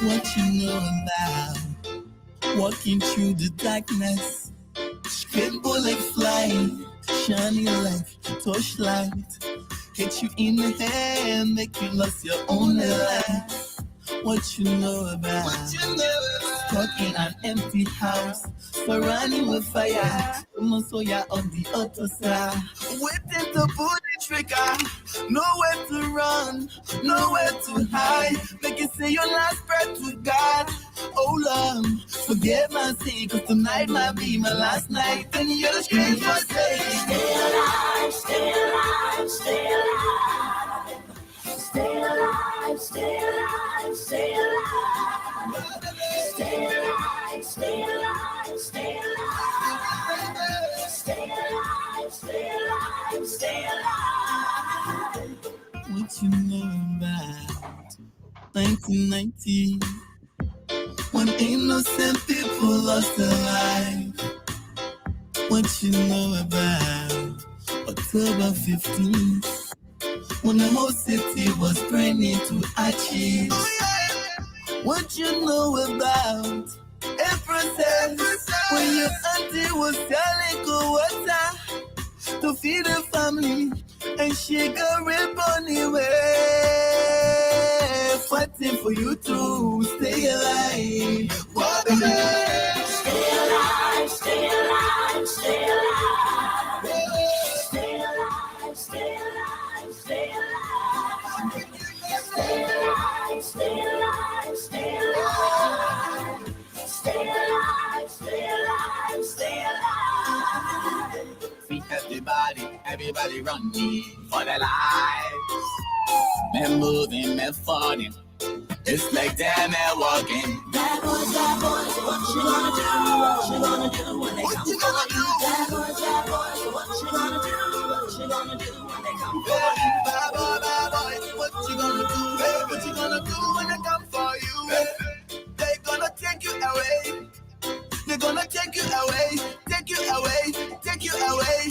What you know about walking through the darkness? Straight bullet flying, shining like torchlight. Hit you in the head, make you lose your own life. What you know about stuck in an empty house, surrounding with fire. Mosoya on the other side, waiting to pull the trigger. Nowhere to run, nowhere to hide. Make you say your last breath to God. Oh Lord, forgive my sin, cause tonight might be my last night. And you're the strange for saying, stay alive, stay alive, stay alive. Stay alive, stay alive, stay alive. Stay alive, stay alive, stay alive. Stay alive, stay alive, stay alive. What you know about 1990, when innocent people lost their life? What you know about October 15th, when the whole city was praying to achieve? What you know about April 7th, when your auntie was selling cold water to feed the family, and she got ripped on the way, fighting for you to stay alive. What stay alive, stay alive, stay alive. Stay alive, stay alive, stay alive. Stay alive, stay alive, stay alive. Stay alive, stay alive, stay alive. Free everybody running for their lives. Men moving, men falling. It's like damn man walking. Bad boys, what you gonna do? What you gonna do when they come for you? Bad boys, what you gonna do? What you gonna do when they come for you? Bad boy, what you gonna do? What you gonna do when they come for you? They gonna take you away. They're gonna take you away, take you away, take you away.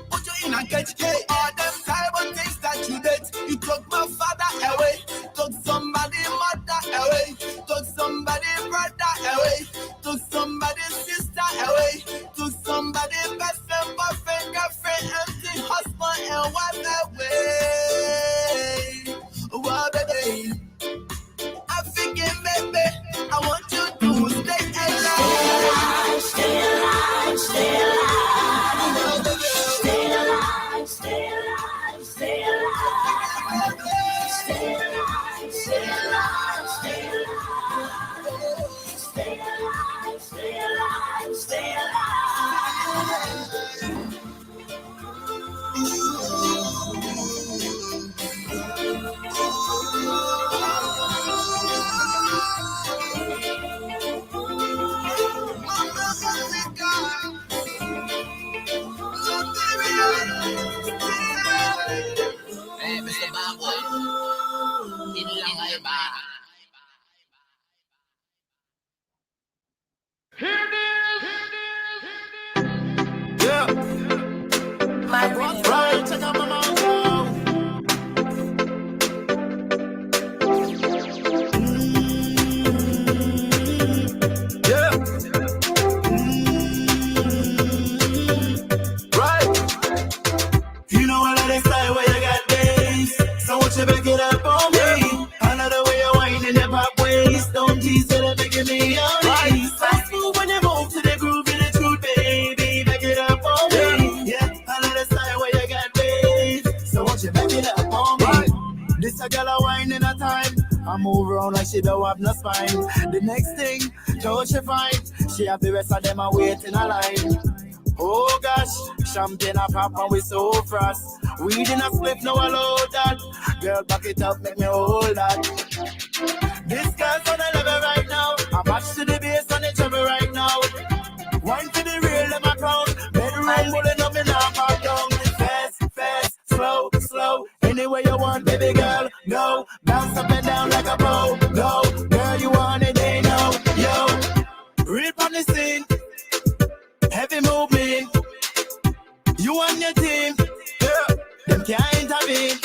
Put you in a cage, hey, all them tribal things that you did. You took my father away, took somebody mother away, took somebody brother away, took somebody sister away, took somebody best friend, boyfriend, girlfriend, empty husband and wife away. What a day. African baby, I want you to stay alive. Stay alive, stay alive, stay alive. Stay alive, stay alive, stay alive. Stay alive, stay alive, stay alive. Stay alive, stay alive, stay Hey, Mr. Baboy, hindi lang kayo ba? Yeah. Right, check out my mouth. Yeah. Right. You know I let it slide where you got days. So won't you back it up on me? Another way you're whining your pop ways. Don't tease it and making me on me. So smooth when you move to the groove in the truth, baby. Back it up on me. Yeah, I let it slide where you got days. So won't you back it up on me? This a girl a whine in a time. I move around like she don't have no spine. The next thing, how she find? She have the rest of them a wait in a line. Oh gosh, champagne a pop and we so fast. Weed in a split, no allow that. Girl, back it up, make me hold that. This girl's on a level right now. I match to the bass and the treble right now. Wine to the real, them a crown. Anywhere you want, baby girl, go. Bounce up and down like a pro, go. Girl, you want it, they know, yo. Real on the scene, heavy movement. You and your team, yeah. Them can't intervene,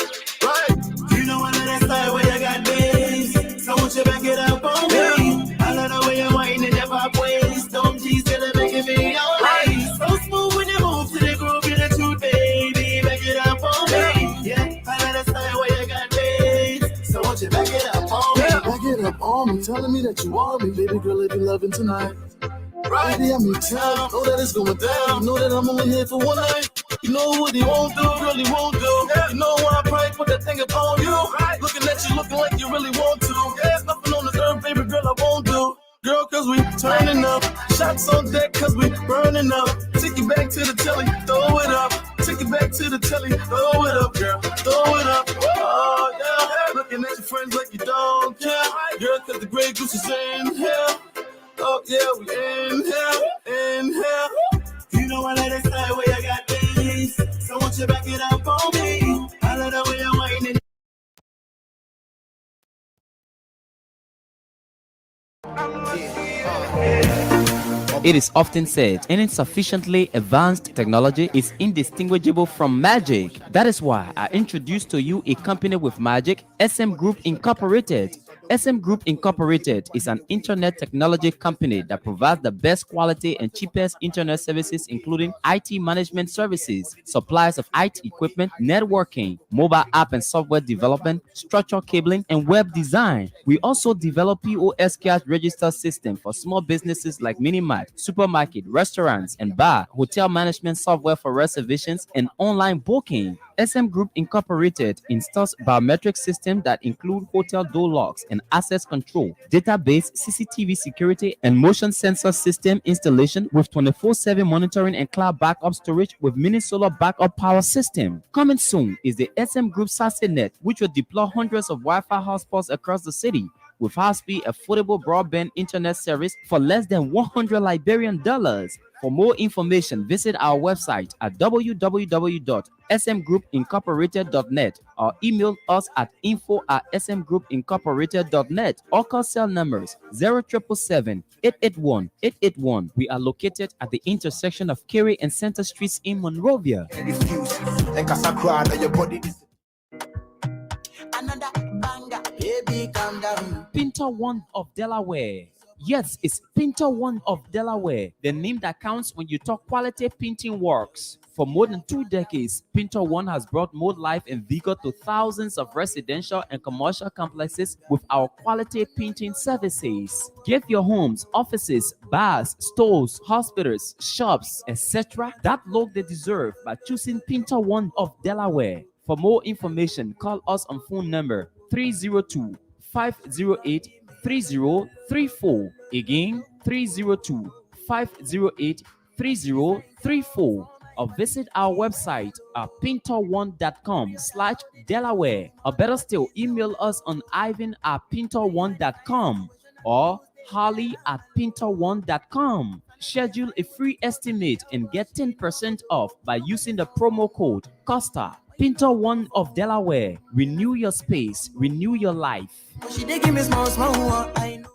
right? You know another style where you got this. So won't you back it up on me? I love the way you're whining your pop waist. Don't G's till they're making me all right. So smooth when you move to the groove, you're the truth, baby. Back it up on me, yeah. I love the style where you got this. So won't you back it up on me? Back it up on me, telling me that you want me, baby girl, if you loving tonight. Right. Baby, I'm in town, know that it's going down. You know that I'm only here for one night. You know what he won't do, really won't do. Yeah. You know why I probably put that thing upon you. Right. Looking at you, looking like you really want to. Yeah. Nothing on this earth, baby girl, I won't do. Girl, cause we turning up. Shots on deck, cause we burning up. Take it back to the telly, throw it up. Take it back to the telly, throw it up, girl. Throw it up. Oh, yeah. Looking at your friends like you don't care. Girl, cause the Grey Goose is in here. Oh, yeah, we in here. You know I let it stay where you got this. So won't you back it up on me? I love the way you're whining. It is often said any sufficiently advanced technology is indistinguishable from magic. That is why I introduce to you a company with magic, SM Group Incorporated. SM Group Incorporated is an internet technology company that provides the best quality and cheapest internet services, including IT management services, supplies of IT equipment, networking, mobile app and software development, structured cabling, and web design. We also develop POS cash register system for small businesses like mini-mart, supermarket, restaurants, and bar, hotel management software for reservations and online booking. SM Group Incorporated installs biometric systems that include hotel door locks and access control, database, CCTV security, and motion sensor system installation with 24/7 monitoring and cloud backup storage with mini solar backup power system. Coming soon is the SM Group SASE-Net, which will deploy hundreds of Wi-Fi hotspots across the city with high-speed, affordable broadband internet service for less than $100 Liberian dollars. For more information, visit our website at www.smgroupincorporated.net or email us at info@smgroupincorporated.net or call cell numbers 0777-881-881. We are located at the intersection of Kerry and Center Streets in Monrovia. Another banger, baby, calm down. Pinter One of Delaware. Yes, it's Pinter One of Delaware, the name that counts when you talk quality painting works. For more than 2 decades, Pinter One has brought more life and vigor to thousands of residential and commercial complexes with our quality painting services. Give your homes, offices, bars, stores, hospitals, shops, etc. that look they deserve by choosing Pinter One of Delaware. For more information, call us on phone number 302-508-3034. Again, 302-508-3034. Or visit our website at pinter1.com/Delaware. Or better still, email us on ivan@pinter1.com or holly@pinter1.com. Schedule a free estimate and get 10% off by using the promo code COSTA. Pinter One of Delaware. Renew your space, renew your life. She did give me small, I know.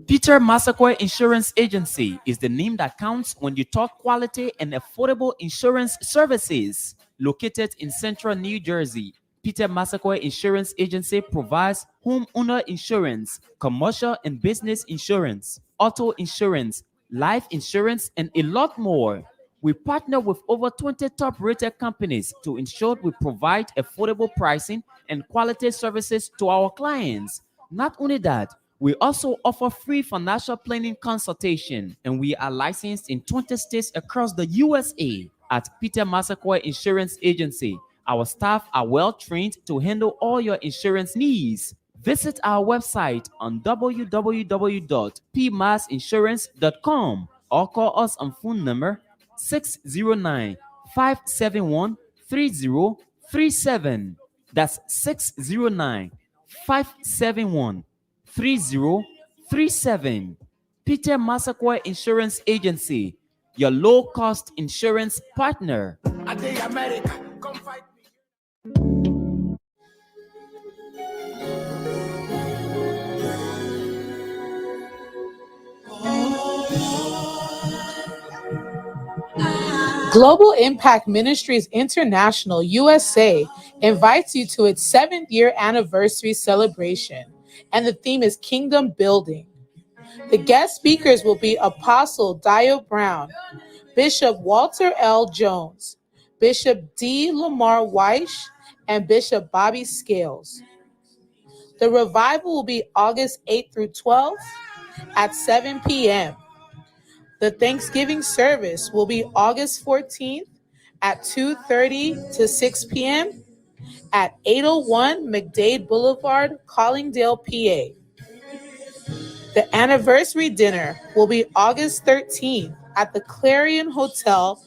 Peter Massaquoi Insurance Agency is the name that counts when you talk quality and affordable insurance services. Located in central New Jersey, Peter Massaquoi Insurance Agency provides homeowner insurance, commercial and business insurance, auto insurance, life insurance, and a lot more. We partner with over 20 top-rated companies to ensure we provide affordable pricing and quality services to our clients. Not only that, we also offer free financial planning consultation, and we are licensed in 20 states across the USA. At Peter Massaquoi Insurance Agency, our staff are well trained to handle all your insurance needs. Visit our website on www.pmassinsurance.com or call us on phone number 609-571-3037. That's 609-571-3037. Peter Massaquoi Insurance Agency, your low-cost insurance partner. I day America, come fight me. Global Impact Ministries International USA invites you to its 7th-year anniversary celebration, and the theme is Kingdom Building. The guest speakers will be Apostle Dio Brown, Bishop Walter L. Jones, Bishop D. Lamar Weish, and Bishop Bobby Scales. The revival will be August 8th through 12th at 7 p.m. The Thanksgiving service will be August 14th at 2:30 to 6 p.m. at 801 McDade Boulevard, Collingdale, PA. The anniversary dinner will be August 13th at the Clarion Hotel,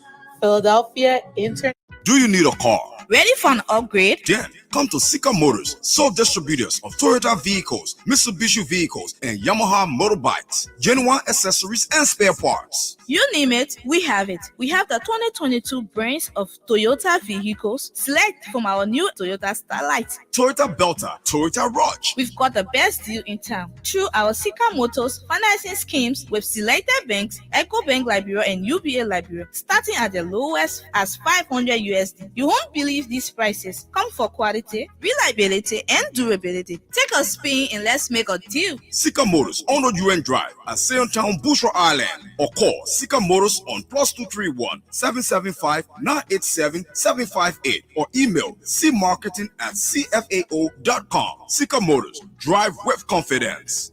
Philadelphia International. Do you need a car? Ready for an upgrade? Then come to Sika Motors, sole distributors of Toyota vehicles, Mitsubishi vehicles, and Yamaha motorbikes, genuine accessories and spare parts. You name it, we have it. We have the 2022 brands of Toyota vehicles. Select from our new Toyota Starlight, Toyota Belter, Toyota Rush. We've got the best deal in town through our Sika Motors financing schemes with selected banks, EcoBank Liberia and UBA Liberia, starting at the lowest as 500 USD. You won't believe these prices. Come for quality, reliability, and durability. Take a spin and let's make a deal. Sika Motors on UN Drive at Town, Bushra Island, or call Sika Motors on +231 775 987 758 or email cmarketing@cfao.com. Sika Motors, drive with confidence.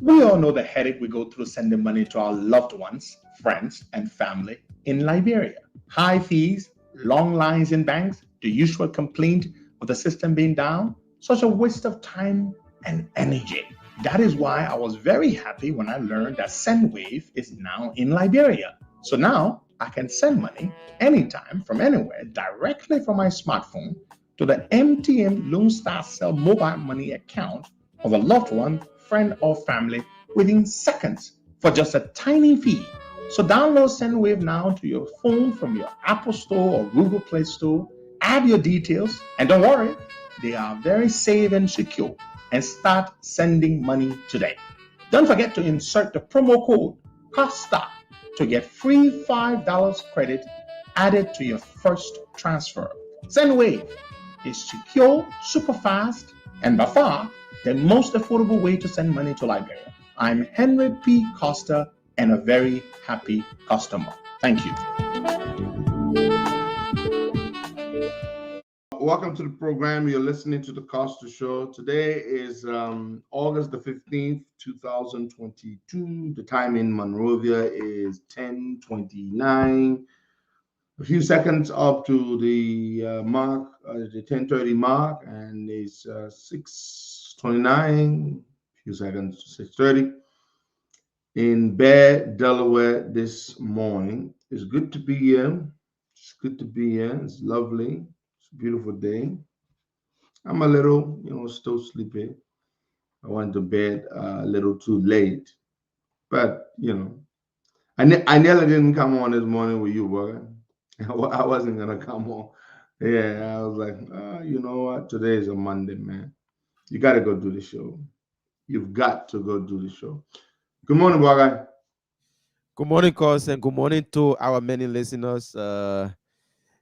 We all know the headache we go through sending money to our loved ones, friends, and family in Liberia. High fees, long lines in banks, the usual complaint of the system being down, such a waste of time and energy. That is why I was very happy when I learned that SendWave is now in Liberia. So now I can send money anytime from anywhere directly from my smartphone to the MTN Lone Star Cell mobile money account of a loved one, friend, or family within seconds for just a tiny fee. So download SendWave now to your phone from your Apple Store or Google Play Store. Add your details, and don't worry, they are very safe and secure, and start sending money today. Don't forget to insert the promo code COSTA to get free $5 credit added to your first transfer. SendWave is secure, super fast, and by far the most affordable way to send money to Liberia. I'm Henry P. Costa and a very happy customer. Thank you. Welcome to the program. You're listening to the Costa Show. Today is August the 15th, 2022. The time in Monrovia is 10:29. A few seconds up to the mark, the 10:30 mark, and it's 6:29. A few seconds to 6:30. In Bear, Delaware this morning. It's good to be here. It's good to be here. It's lovely. It's a beautiful day. I'm a little, still sleepy. I went to bed a little too late, but I nearly didn't come on this morning with you, boy. I wasn't gonna come on. Yeah, I was like, you know what? Today is a Monday, man. You got to go do the show. You've got to go do the show. Good morning, boy. Good morning, Cos, and good morning to our many listeners.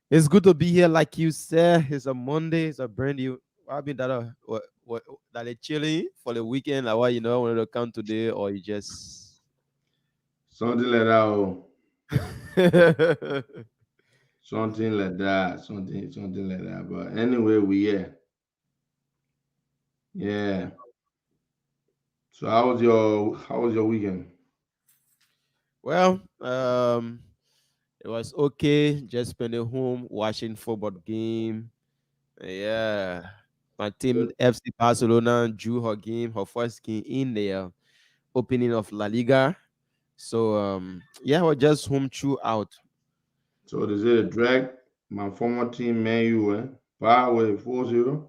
It's good to be here, like you said. It's a Monday. It's a brand new. I mean that what that is chilling for the weekend. Like what wanted to come today, or you just something like that. Something like that. Something like that. But anyway, we here. Yeah. So how was your weekend? Well, it was okay. Just spending home watching football game. Yeah, my team FC Barcelona drew her first game in the opening of La Liga. So yeah, we're just home throughout. So is it a drag? My former team, Man U, power 4-0.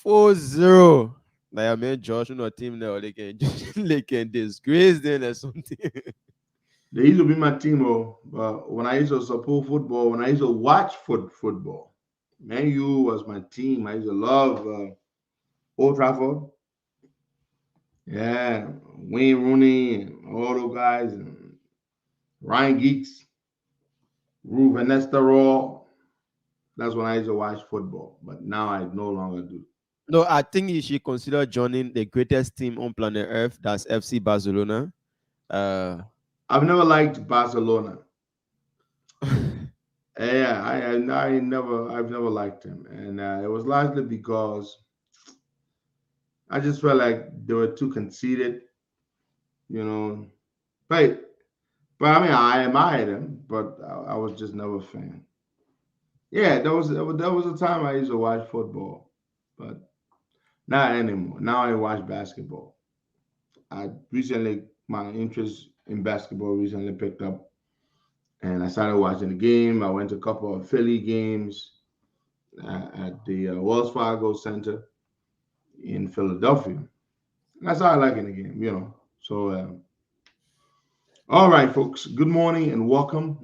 4-0. Like I mean, Josh, team now they can they can disgrace them or something. They used to be my team, but when I used to support football, when I used to watch football, Man U was my team. I used to love Old Trafford. Yeah, Wayne Rooney and all those guys, and Ryan Geeks, Ruben Nestorov. That's when I used to watch football, but now I no longer do. No, I think you should consider joining the greatest team on planet Earth. That's FC Barcelona. Uh, I've never liked Barcelona. Yeah, I've never liked him, and it was largely because I just felt like they were too conceited, you know. But I mean, I admired him, but I was just never a fan. Yeah, there was a time I used to watch football, but not anymore. Now I watch basketball. I recently my interest in basketball recently picked up, and I started watching the game. I went to a couple of Philly games at the Wells Fargo Center in Philadelphia. And I started liking the game. So, all right, folks. Good morning and welcome.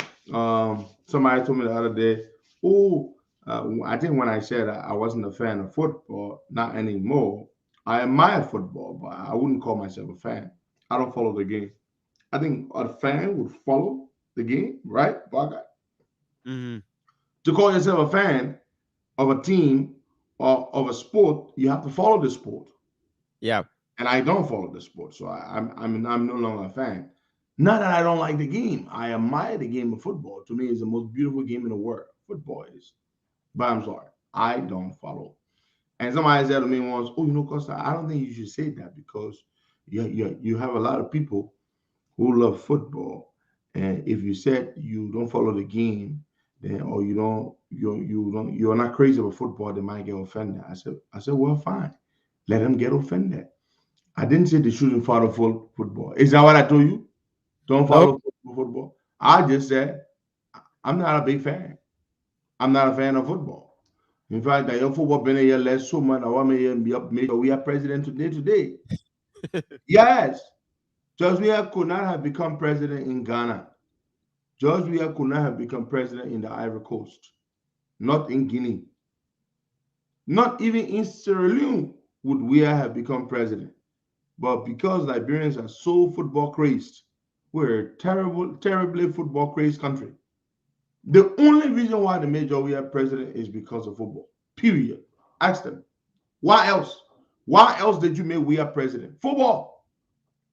Somebody told me the other day, oh, I think when I said I wasn't a fan of football, not anymore. I admire football, but I wouldn't call myself a fan. I don't follow the game. I think a fan would follow the game, right, Baga? mhm. To call yourself a fan of a team or of a sport, you have to follow the sport. Yeah. And I don't follow the sport, so I'm no longer a fan. Not that I don't like the game. I admire the game of football. To me, it's the most beautiful game in the world. Football is. But I'm sorry, I don't follow. And somebody said to me once, "Oh, Costa, I don't think you should say that because you have a lot of people who love football, and if you said you don't follow the game, then or you're not crazy about football, they might get offended." I said, well, fine, let them get offended. I didn't say they shouldn't follow football. Is that what I told you? Don't Nope. follow football. I just said I'm not a big fan. I'm not a fan of football. In fact, that your football been here less so much. I want me to be up. Make sure we are president today. Today, yes, George Weah could not have become president in Ghana. George Weah could not have become president in the Ivory Coast, not in Guinea, not even in Sierra Leone would Weah have become president. But because Liberians are so football crazed, we're a terribly football crazed country. The only reason why they made Joe Weah president is because of football. Period. Ask them. Why else? Why else did you make Weah president? Football.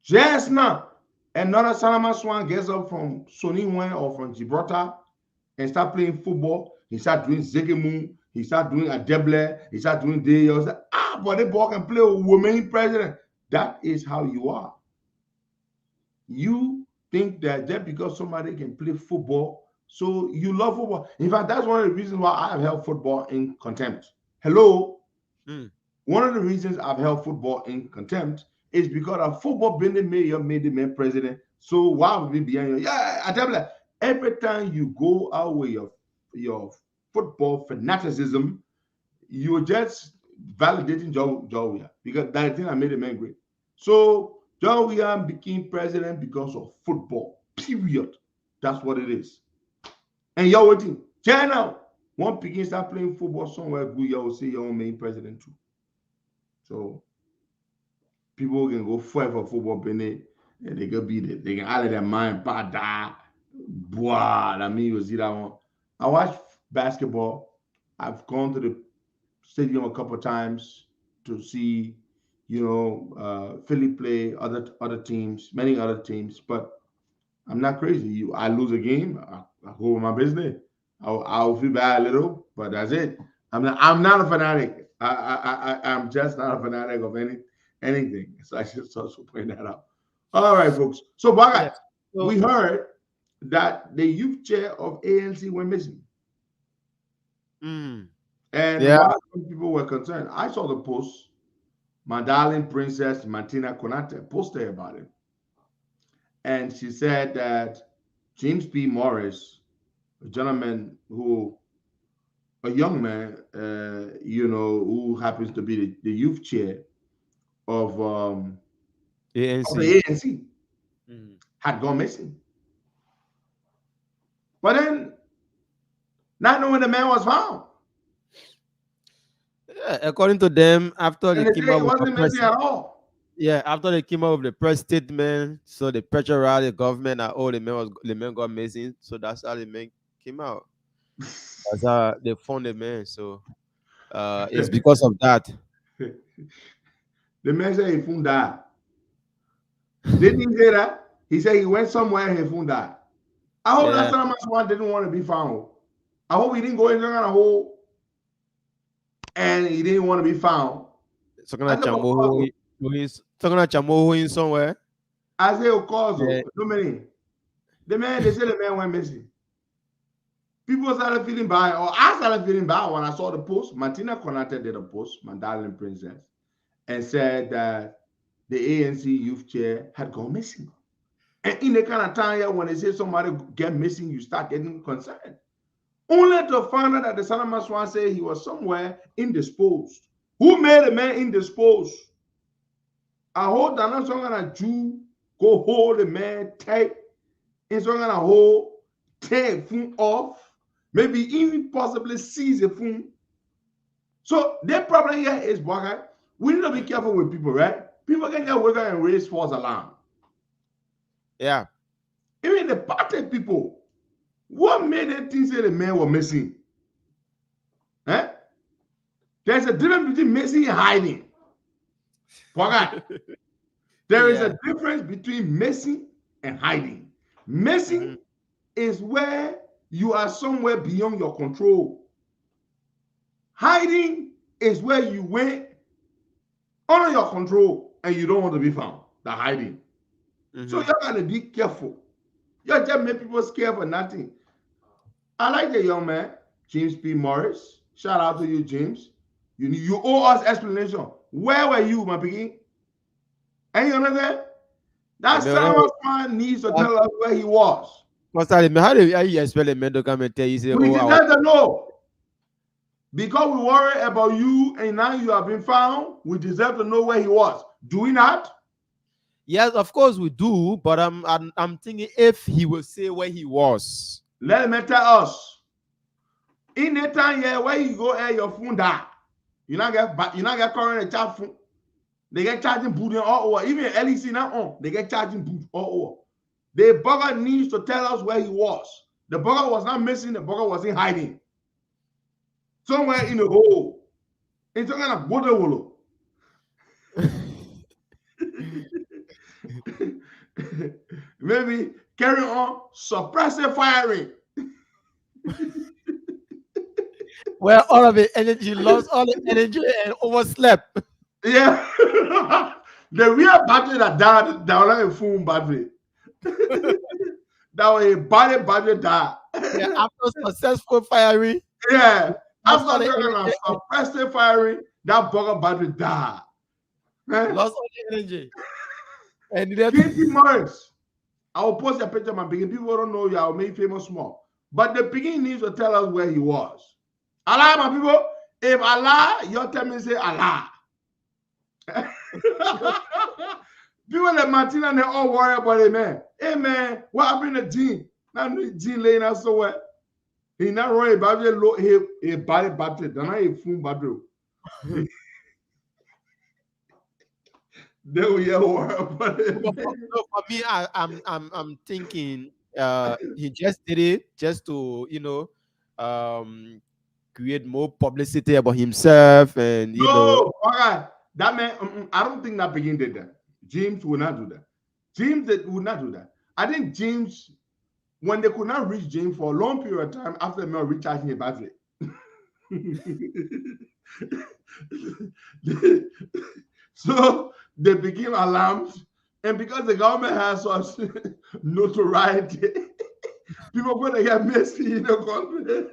Just now. Another Salama Swan gets up from Sony Wen or from Gibraltar and start playing football. He start doing Zegemu. He start doing Adeble. He start doing Deyo. But the ball can play a woman president. That is how you are. You think that just because somebody can play football, so you love football. In fact, that's one of the reasons why I have held football in contempt. Hello? Mm. One of the reasons I've held football in contempt is because of football being the mayor made the man president. So why would we be behind you? Yeah, I tell you that every time you go out with your football fanaticism, you're just validating John Weah because that thing that made the man great. So John Weah became president because of football. Period. That's what it is. And you're waiting. China, one picking start playing football somewhere, good, you will see your own main president too. So people can go fight for football, Benny, and they can beat it. They can out of their mind, bada, boah. I mean, you see that one. I watch basketball. I've gone to the stadium a couple of times to see, Philly play other teams, many other teams. But I'm not crazy. I lose a game, I go with my business. I'll feel bad a little, but that's it. I'm not a fanatic. I'm just not a fanatic of anything. So I should also point that out. All right, folks. So, Yeah. Bagat, So, we heard that the youth chair of ANC went missing. mm, And yeah. why some people were concerned, I saw the post. My darling princess Martina Konate posted about it. And she said that James P. Morris, a gentleman a young man, who happens to be the youth chair, of ANC. the ANC Mhm. had gone missing. But then, not knowing the man was found, Yeah, according to them, after they and they came say he out with the wasn't press, missing at all. yeah, after they came out with the press statement, so they pressurized the government that the man got missing. So that's how the man came out. That's how they found the man. So it's because of that. The man said he found died. Didn't he say that? He said he went somewhere and he found died. I hope Yeah. that some one didn't want to be found. I hope he didn't go in there on a hole and he didn't want to be found. Talking about Chamoho in somewhere. I say, of course, Yeah. no many. The man, they said the man went missing. People started feeling bad, or I started feeling bad when I saw the post. Martina Konate did a post, my darling princess, and said that the ANC youth chair had gone missing. And in the kind of time here, when they say somebody get missing, you start getting concerned. Only to find out that the Son of Maswan said he was somewhere indisposed. Who made the man indisposed? I hope that not some kind of Jew go hold the man tight and some kind of hold, take phone off, maybe even possibly seize the phone. So the problem here is, we need to be careful with people, right? People can get wicked and raise false alarm. Yeah. Even the party people, what made them think that the man was missing? Eh? There's a difference between missing and hiding. There is a difference between missing and hiding. Missing is where you are somewhere beyond your control. Hiding is where you went under your control and you don't want to be found. The hiding. So you gotta be careful. You just make people scared for nothing. I like the young man, James P. Morris. Shout out to you, James. You owe us explanation. Where were you, my piggy? And you understand? That someone needs to tell us where he was. How do you expect the man to come and tell you? Say, We deserve to know. Because we worry about you and now you have been found, we deserve to know where he was. Do we not? Yes, of course we do. But I'm thinking if he will say where he was. Let him tell us. In the time here, where you go and your phone die, you not get current a charge phone. They get charging boot all over. Even LEC now on, they get charging boot all over. The bugger needs to tell us where he was. The bugger was not missing, the bugger was in hiding. Somewhere in the hole. It's kind of water. Maybe carry on suppressive firing. Well, all of it energy lost all the energy and overslept. Yeah. The real battery that died, that was like a full battery. That was a battery died. Yeah, after successful firing. Yeah. After suppressive firing, that bugger battery died. Lost all the energy. And Katie Morris. I will post a picture of my beginning. People don't know you, I'll make famous small. But the beginning needs to tell us where he was. Allah, my people. If Allah, you tell me say Allah. People like Martina, they all worry about it, man. Hey, man, what happened to Jean? Now, Jean laying out so what? He not worried about a body battery. They're not a full battery. They will worry about it. For me, I'm thinking he just did it just to create more publicity about himself and know. Okay. That man, I don't think that begin did that. James would not do that. James would not do that. I think James, when they could not reach James for a long period of time after the man recharging a battery. So they became alarmed, and because the government has such notoriety, people going to get messy in the country.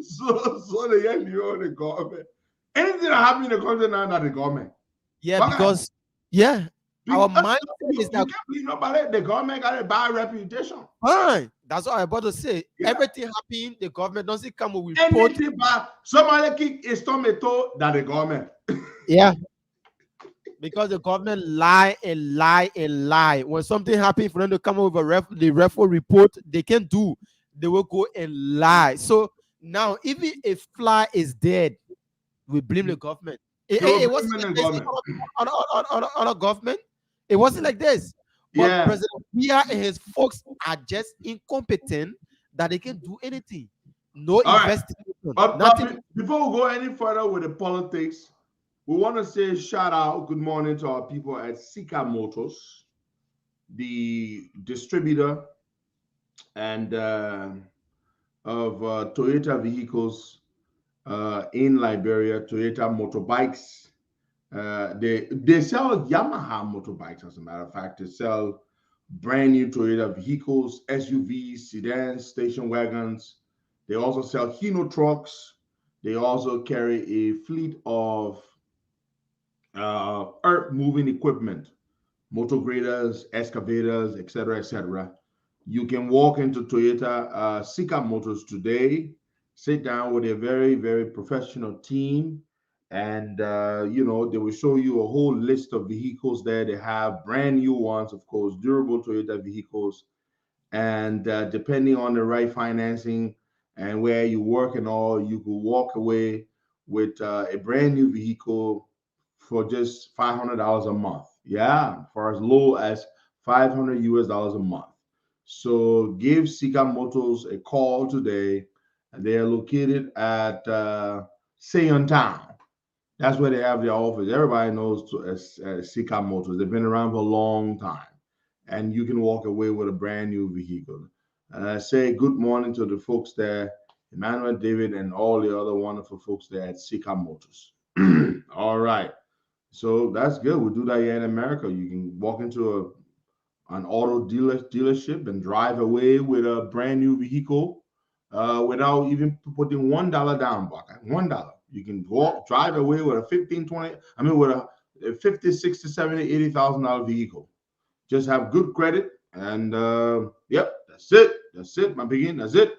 So they get new on the government. Anything that happens in the country now, not the government. Yeah, because our mindset is that you can't believe nobody. The government got a bad reputation. Fine, that's what I'm about to say. Yeah. Everything happening, the government doesn't come with anything bad. Somebody kick a tomato that the government. Yeah. because the government lie and lie and lie. When something happens, for them to come over the referral report, they can do. They will go and lie. So now, even a fly is dead, we blame the government. They were It wasn't blaming like the this government. on a government. It wasn't like this. But Yeah. President Biya and his folks are just incompetent that they can do anything. No All right. investigation, But nothing. before we go any further with the politics, we want to say shout out, good morning to our people at Sika Motors, the distributor and of Toyota vehicles in Liberia, Toyota motorbikes. They sell Yamaha motorbikes, as a matter of fact. They sell brand new Toyota vehicles, SUVs, sedans, station wagons. They also sell Hino trucks. They also carry a fleet of earth moving equipment, motor graders, excavators, etc., etc. You can walk into Toyota Sika Motors today, sit down with a very, very professional team, and they will show you a whole list of vehicles there. They have brand new ones, of course, durable Toyota vehicles, and depending on the right financing and where you work and all, you could walk away with a brand new vehicle for just $500 a month. Yeah, for as low as 500 US dollars a month. So give Sika Motors a call today. They are located at Sayon Town. That's where they have their office. Everybody knows Sika Motors. They've been around for a long time, and you can walk away with a brand new vehicle. Say good morning to the folks there, Emmanuel, David, and all the other wonderful folks there at Sika Motors. All right. So that's good. We do that here in America. You can walk into an auto dealership and drive away with a brand new vehicle without even putting $1 down, Buck. $1. You can drive away with a 15, 20, I mean, with a 50, 60, 70, $80,000 vehicle. Just have good credit. And yep, that's it. That's it, my begin. That's it.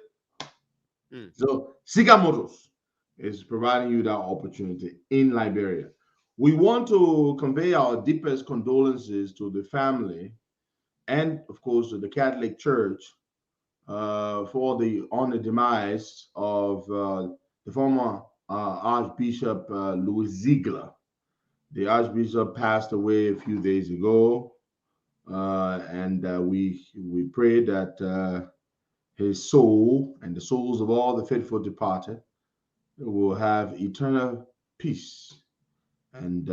So Sika Motors is providing you that opportunity in Liberia. We want to convey our deepest condolences to the family and, of course, to the Catholic Church on the demise of the former Archbishop Louis Ziegler. The Archbishop passed away a few days ago, and we pray that his soul and the souls of all the faithful departed will have eternal peace, and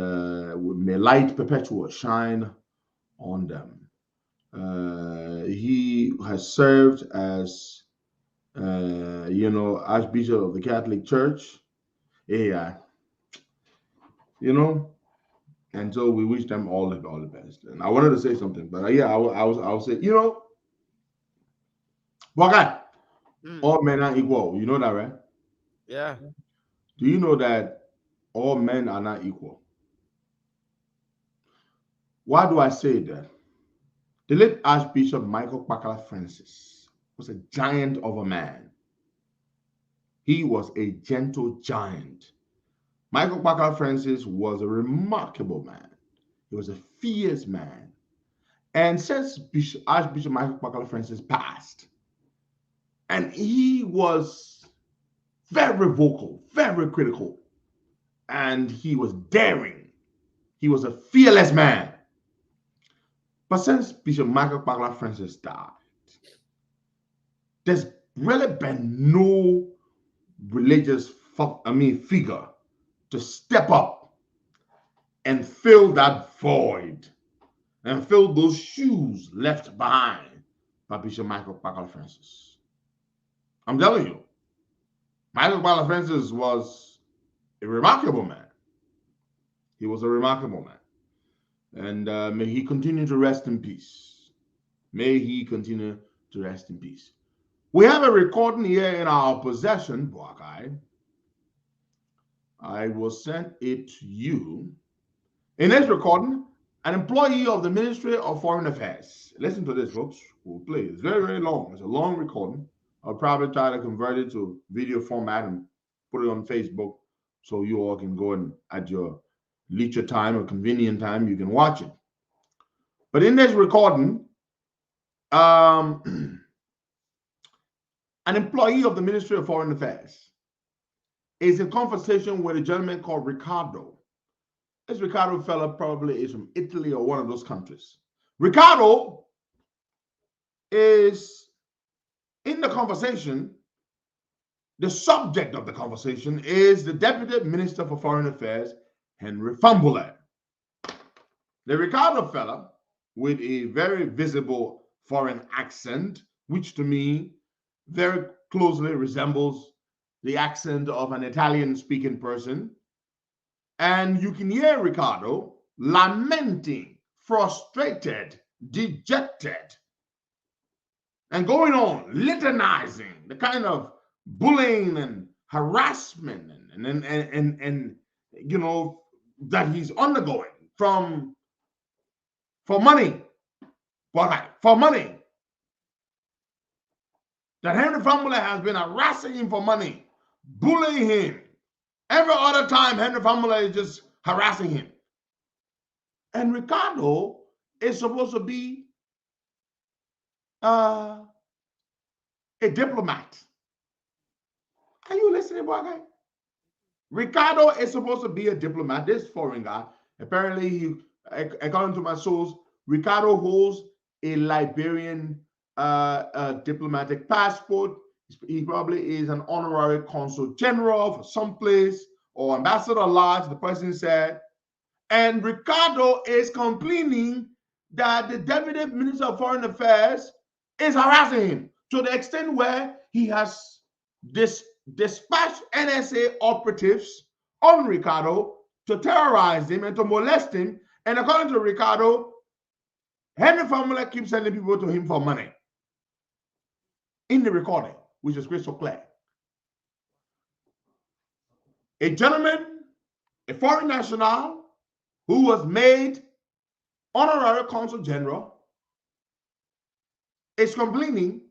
may light perpetual shine on them. He has served as, Archbishop of the Catholic Church. Yeah, and so we wish them all the best. And I wanted to say something, but I was say, okay, all men are equal. You know that, right? Yeah. Do you know that all men are not equal? Why do I say that? The late Archbishop Michael Pakala Francis was a giant of a man. He was a gentle giant. Michael Pakala Francis was a remarkable man. He was a fierce man. And since Archbishop Michael Pakala Francis passed, and he was very vocal, very critical, and he was daring. He was a fearless man. But since Bishop Michael Pakala Francis died, there's really been no religious figure to step up and fill that void and fill those shoes left behind by Bishop Michael Pakala Francis. I'm telling you, Michael Pakala Francis was a remarkable man. He was a remarkable man. And may he continue to rest in peace. May he continue to rest in peace. We have a recording here in our possession, Boakai. I will send it to you. In this recording, an employee of the Ministry of Foreign Affairs. Listen to this, folks. We'll play. It's very, very long. It's a long recording. I'll probably try to convert it to video format and put it on Facebook so you all can go and at your leisure time or convenient time, you can watch it. But in this recording, an employee of the Ministry of Foreign Affairs is in conversation with a gentleman called Ricardo. This Ricardo fella probably is from Italy or one of those countries. Ricardo is in the conversation. The subject of the conversation is the Deputy Minister for Foreign Affairs, Henry Fambule. The Ricardo fella, with a very visible foreign accent, which to me very closely resembles the accent of an Italian-speaking person. And you can hear Ricardo lamenting, frustrated, dejected, and going on, litanizing the kind of bullying and harassment and you know that he's undergoing for money, for money. That Henry Fambule has been harassing him for money, bullying him. Every other time, Henry Fambule is just harassing him. And Ricardo is supposed to be a diplomat. Are you listening, boy guy? Ricardo is supposed to be a diplomat, this foreign guy. Apparently, according to my source, Ricardo holds a Liberian diplomatic passport. He probably is an honorary consul general for some place or ambassador at large, the person said. And Ricardo is complaining that the Deputy Minister of Foreign Affairs is harassing him to the extent where he has dispatched NSA operatives on Ricardo to terrorize him and to molest him. And according to Ricardo, Henry Fambule keeps sending people to him for money. In the recording, which is crystal clear. A gentleman, a foreign national, who was made honorary consul general, is complaining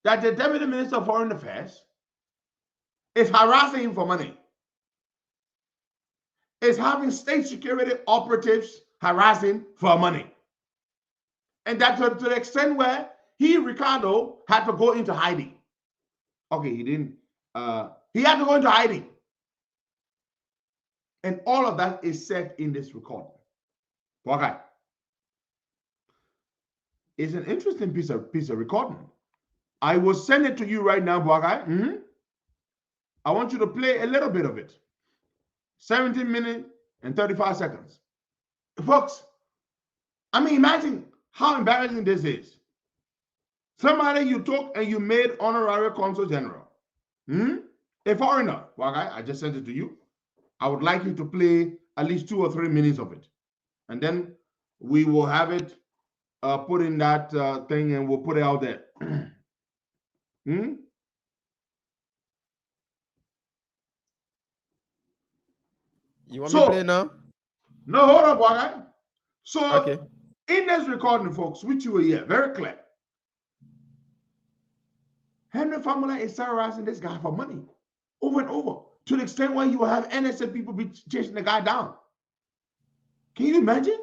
that the Deputy Minister of Foreign Affairs is harassing him for money, is having state security operatives harassing for money. And that to the extent where he, Ricardo, had to go into hiding. Okay, he didn't. He had to go into hiding. And all of that is said in this recording. Okay. It's an interesting piece of recording. I will send it to you right now, Boakai. I want you to play a little bit of it. 17 minutes and 35 seconds. Folks, I mean, imagine how embarrassing this is. Somebody you took and you made honorary consul general. A foreigner. Boakai, I just sent it to you. I would like you to play at least 2 or 3 minutes of it. And then we will have it put in that thing and we'll put it out there. You want me to play now? No, hold on, Boakai. So, okay. In this recording, folks, which you will hear, very clear. Henry Fambule is terrorizing this guy for money over and over, to the extent where you will have NSA people be chasing the guy down. Can you imagine?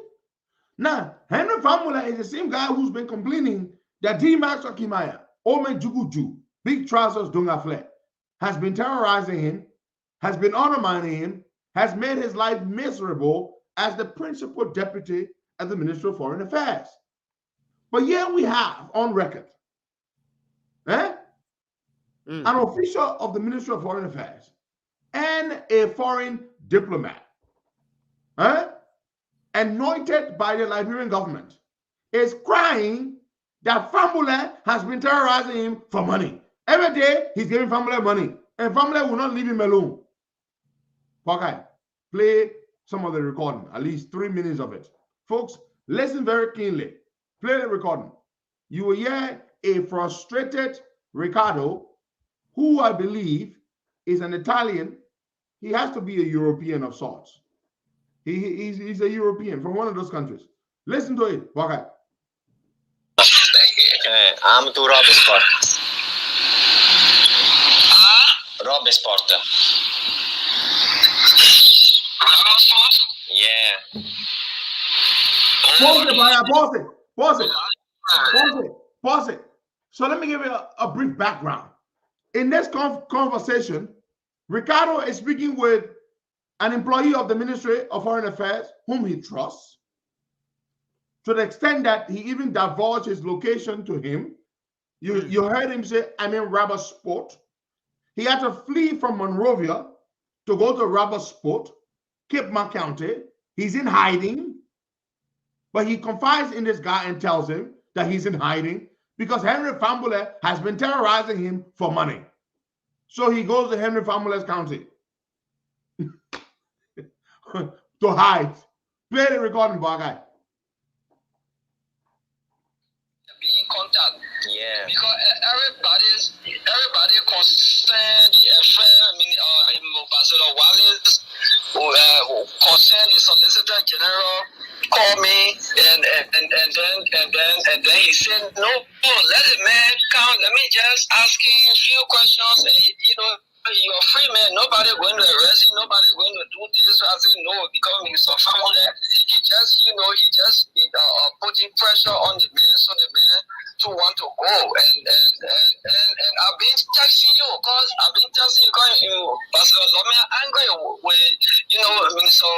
Now, Henry Fambule is the same guy who's been complaining that D-Max Okimaya, Ome Juguju, Big Trousers Dunga Fle, has been terrorizing him, has been undermining him, has made his life miserable as the principal deputy at the Ministry of Foreign Affairs. But here we have on record, an official of the Ministry of Foreign Affairs and a foreign diplomat, anointed by the Liberian government, is crying that Fambule has been terrorizing him for money. Every day he's giving Fambule money, and Fambule will not leave him alone. Okay, play some of the recording, at least 3 minutes of it. Folks, listen very keenly. Play the recording. You will hear a frustrated Ricardo, who I believe is an Italian. He has to be a European of sorts. He's a European from one of those countries. Listen to it. Okay. I'm to Rob Sport. Rob Sport. Yeah. Pause it, Brian. Pause it. Pause it. Pause it. Pause it. So let me give you a brief background. In this conversation, Ricardo is speaking with an employee of the Ministry of Foreign Affairs whom he trusts, to the extent that he even divulged his location to him. You heard him say, I'm in Rubber Sport. He had to flee from Monrovia to go to Rubber Sport, Cape Mar County. He's in hiding, but he confides in this guy and tells him that he's in hiding because Henry Fambule has been terrorizing him for money. So he goes to Henry Fambule's county to hide. Play the recording, boy, guy. Be in contact. Yeah. Because everybody concerned the affair. Ambassador Wallace, concerned the Solicitor General, called me and then he said, no, let the man come. Let me just ask him a few questions, and you're a free man. Nobody going to arrest you. Nobody going to do this. I said no, because he's a family. He just putting pressure on the man, so the man to want to go. And I've been texting you because Pastor Lome angry with Minister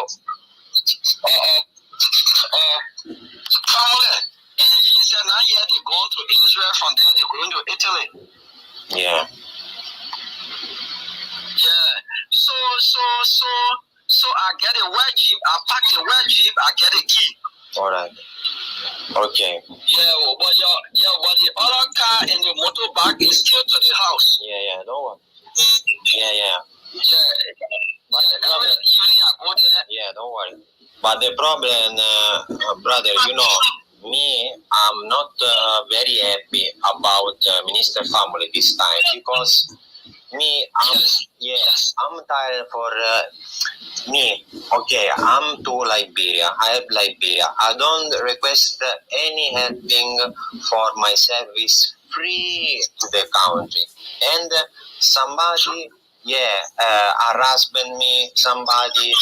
family. And he said now they're going to Israel, from there they're going to Italy. Yeah. Yeah. So I get a wet jeep. I pack the wet jeep. I get a key. All right. Okay. Yeah, but the other car and the motorbike is still to the house. Yeah, don't worry. Yeah. But every evening I go there. Yeah, don't worry. But the problem, brother, me, I'm not very happy about Minister Family this time because me, I'm tired for me. Okay, I'm to Liberia. I have Liberia. I don't request any helping for my service free to the country. And somebody, harassed me, somebody,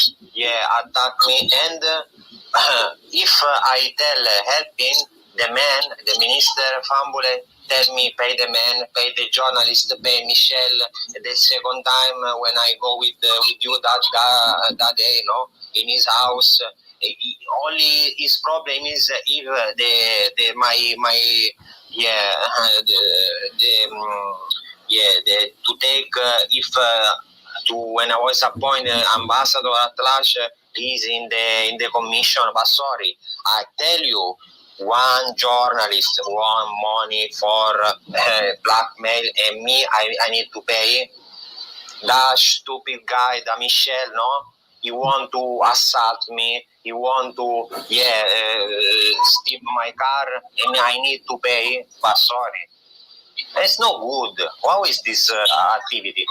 attack me. And if I tell helping, the man, the minister, Fambule, tell me pay the man, pay the journalist, pay Michelle. The second time when I go with you that day, in his house, only his problem is if to take when I was appointed ambassador at large, he's in the commission. But sorry, I tell you, one journalist want money for blackmail, and me, I need to pay. That stupid guy, that Michel, he want to assault me. He want to steal my car, and I need to pay. But sorry, it's not good. How is this activity?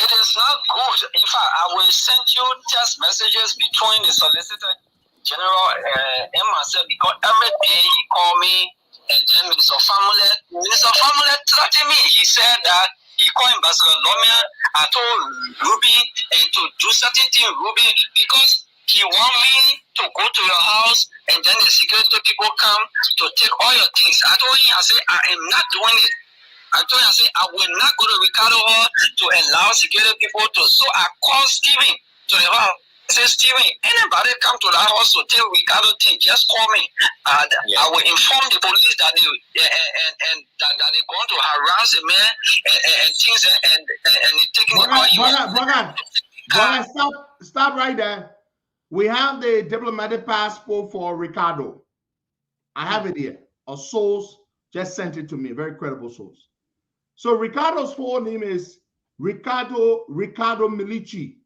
It is not good. In fact, I will send you text messages between the Solicitor General and myself, because every day he called me, and then Minister Famule threatened me. He said that he called Ambassador Lomia. I told Ruby and to do certain things, Ruby, because he want me to go to your house, and then the security people come to take all your things. I told him, I said, I am not doing it. I told him, I said, I will not go to Ricardo Hall to allow security people to. So I called Steven to the hall. I said, Steven, anybody come to the house to take Ricardo thing, just call me. I will inform the police that that they're going to harass a man and things and taking stop right there. We have the diplomatic passport for Ricardo. I have it here. A source just sent it to me, a very credible source. So Ricardo's full name is Ricardo Milici.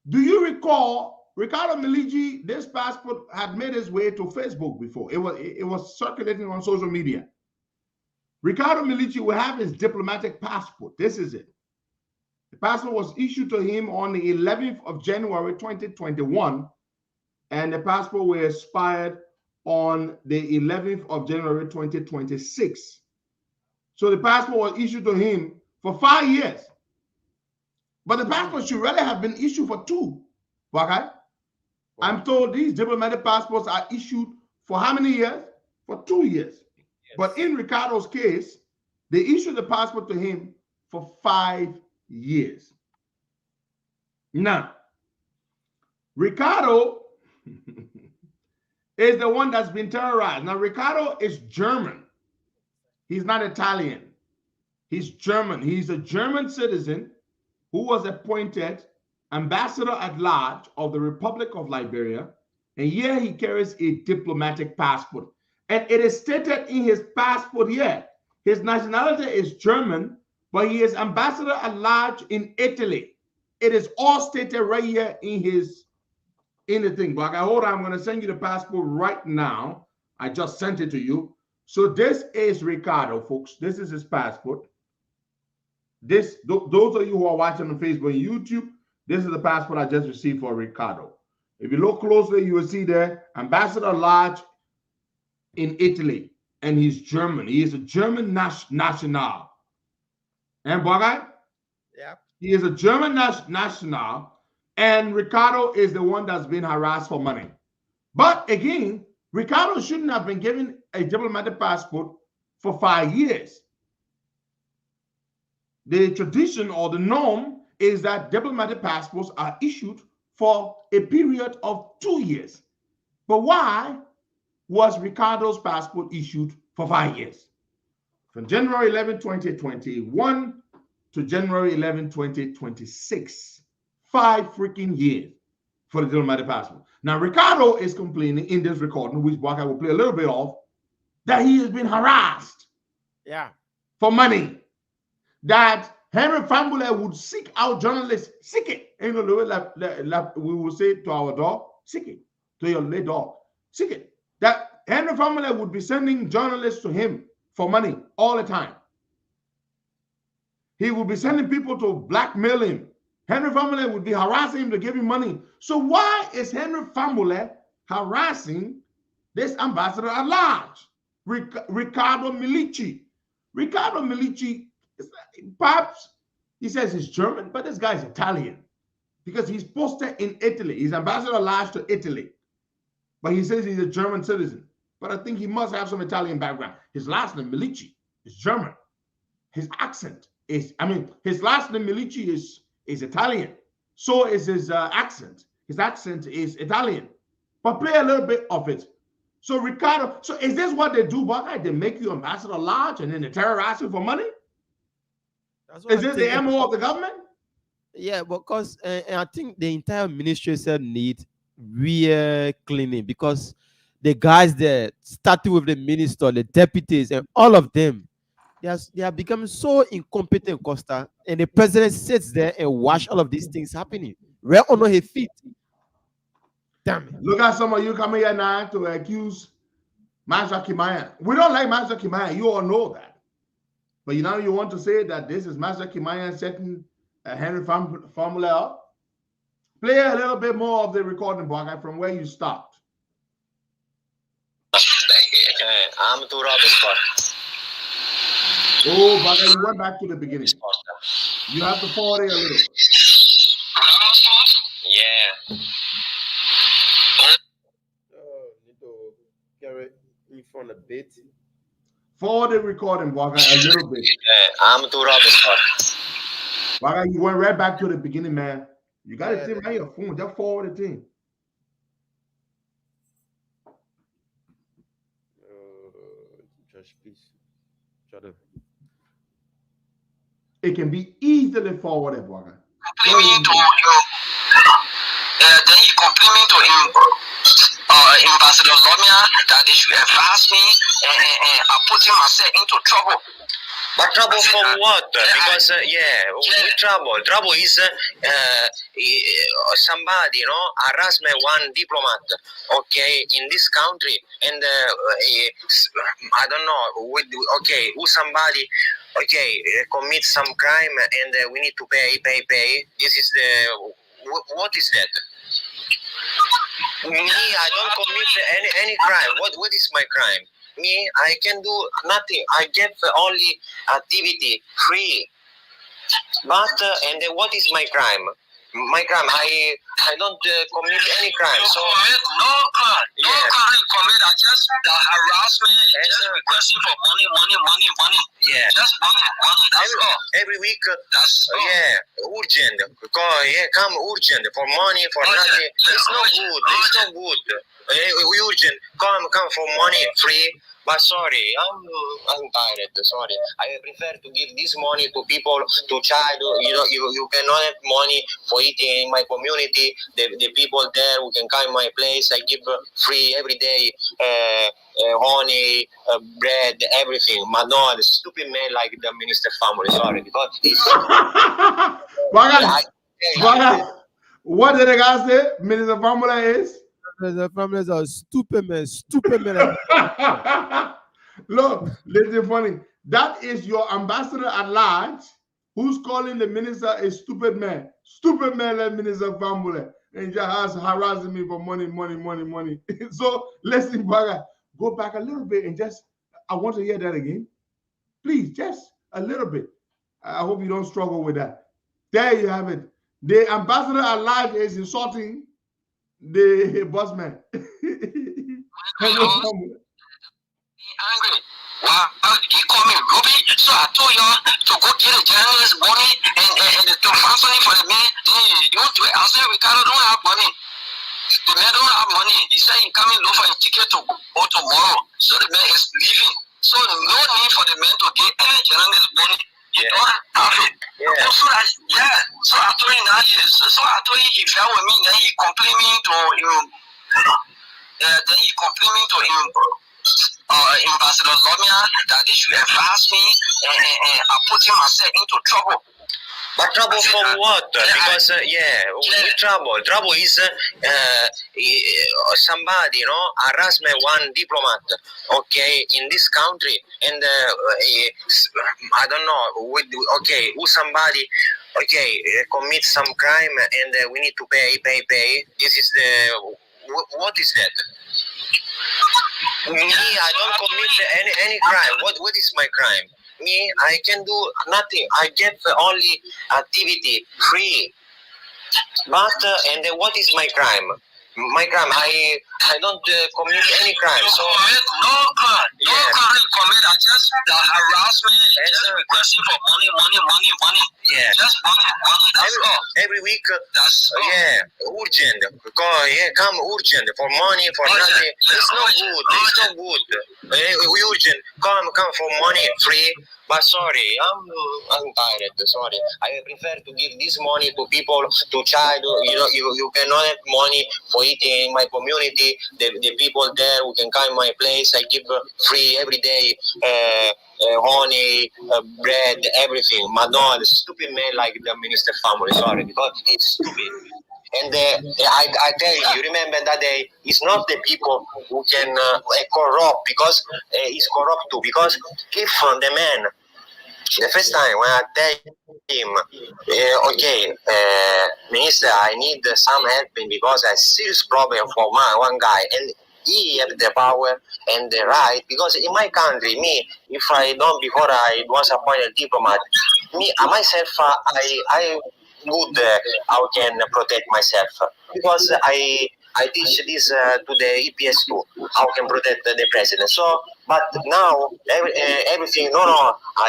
Do you recall Ricardo Milici? This passport had made its way to Facebook before. It was circulating on social media. Ricardo Milici will have his diplomatic passport. This is it. The passport was issued to him on the 11th of January 2021, and the passport will expire on the 11th of January 2026. So the passport was issued to him for 5 years. But the passport should really have been issued for 2. Okay? I'm told these diplomatic passports are issued for how many years? For 2 years. Yes. But in Ricardo's case, they issued the passport to him for 5 years. Now, Ricardo is the one that's been terrorized. Now, Ricardo is German. He's not Italian. He's German. He's a German citizen who was appointed ambassador at large of the Republic of Liberia. And here he carries a diplomatic passport. And it is stated in his passport here, his nationality is German, but he is ambassador at large in Italy. It is all stated right here in the thing. But hold on, I'm going to send you the passport right now. I just sent it to you. So this is Ricardo, folks. This is his passport. Those of you who are watching on Facebook and YouTube, this is the passport I just received for Ricardo. If you look closely, you will see there, ambassador at large in Italy, and he's German. He is a German national. And Bogai? Yeah. He is a German national, and Ricardo is the one that's been harassed for money. But again, Ricardo shouldn't have been given a diplomatic passport for 5 years. The tradition or the norm is that diplomatic passports are issued for a period of 2 years. But why was Ricardo's passport issued for 5 years? From January 11, 2021 to January 11, 2026. 5 freaking years for the diplomatic passport. Now, Ricardo is complaining in this recording, which I will play a little bit of, that he has been harassed for money. That Henry Fambule would seek out journalists, seek it. You know, the way we will say to our dog, seek it. To your late dog, seek it. That Henry Fambule would be sending journalists to him for money all the time. He would be sending people to blackmail him. Henry Fambule would be harassing him to give him money. So why is Henry Fambule harassing this ambassador at large, Riccardo Milici? Riccardo Milici, perhaps he says he's German, but this guy's Italian because he's posted in Italy. He's ambassador at large to Italy, but he says he's a German citizen. But I think he must have some Italian background. His last name, Milici, is German. His accent is, his last name, Milici, is Italian. So is his accent. His accent is Italian. But play a little bit of it. So Ricardo, so is this what they do, Buckeye? They make you ambassador at large and then they terrorize you for money? Is this the MO of the government? Yeah, because I think the entire ministry said need real cleaning because the guys there, starting with the minister, the deputies, and all of them, they are becoming so incompetent, Costa. And the president sits there and watch all of these things happening right under his feet. Damn it. Look at some of you coming here now to accuse Master Kimaya. We don't like Master Kimaya. You all know that. But you want to say that this is Master Kimaya setting Henry Formula up? Play a little bit more of the recording, Buckeye, from where you stopped. I'm too Robert. Oh, Buckeye, you went back to the beginning. You have to forward it a little. Yeah. Need to carry in front a bit. Forward the recording, Buckeye, a little bit. I'm too Robert. Buckeye, you went right back to the beginning, man. You got to take your phone. Just forward the thing. Just please. Shut up. It can be easily forwarded, Buckeye. Then he complained to him, Ambassador Lomia, that they should advise me and putting myself into trouble. But trouble for what? Because what trouble? Trouble is somebody, harass me one diplomat, okay, in this country, and I don't know, who somebody, commit some crime, and we need to pay. This is what is that? Me, I don't commit any crime. What is my crime? Me, I can do nothing. I get only activity free. But and what is my crime? My crime, I don't commit any crime. So no crime. No crime commit. I just harassment, just requesting for money. yeah, Just money. That's all. every week. That's all. Yeah, urgent. Come urgent for money for Urgent. nothing. Yeah, It's not urgent. good. It's not good. Urgent. Come for money free. But sorry, I'm tired. Sorry, I prefer to give this money to people, to child. You cannot have money for eating in my community. The people there who can come in my place, I give free every day. Honey, bread, everything. But no, the stupid man like the minister family. Sorry, because it's. What did the guy say? Minister Formula is? The families are stupid men. Look, listen, funny. That is your ambassador at large who's calling the minister a stupid man. Stupid man like Minister Formula. And just harassing me for money. So listen, Baga, go back a little bit and just, I want to hear that again. Please, just a little bit. I hope you don't struggle with that. There you have it. The ambassador at large is insulting the bossman. Angry. He called me Ruby, so I told y'all to go get a journalist money and to find something for the man. You want to do it? I said, Ricardo don't have money. The man don't have money. He said he coming look for a ticket to go tomorrow. So the man is leaving. So no need for the man to get any journalist money. You don't have it. Yeah. So I told him that. So I told him he fell with me. Then he complained me to him. Then he complained me to him. Ambassador Lomia, that they should advise me and I'm putting myself into trouble. But trouble for what? Because trouble is somebody, harass me one diplomat, okay, in this country, and I don't know, who somebody, commit some crime, and we need to pay. This is what is that? Me, I don't commit any crime. What is my crime? Me, I can do nothing. I get only activity free. But and what is my crime? My crime, I don't commit any crime. So no crime commit. I just harassment, just requesting for money. Yeah, just money. That's all. Every week. That's all. Urgent. Come urgent for money for nothing. It's not good. It's not good. Urgent. Come for money free. But sorry, I'm tired. Sorry, I prefer to give this money to people, to child. You cannot have money for eating in my community. The people there who can come in my place, I give free every day. Honey, bread, everything. But no, the stupid man like the minister family. Sorry, because it's stupid. And I tell you, remember that it's not the people who can corrupt, because he's corrupt too. Because if the man, the first time when I tell him, minister, I need some helping because I have serious problem for one guy, and he have the power and the right, because in my country, me, if I don't, before I was appointed diplomat, me myself, I would how can protect myself, because I teach this to the EPS too, how can protect the president. So, but now everything,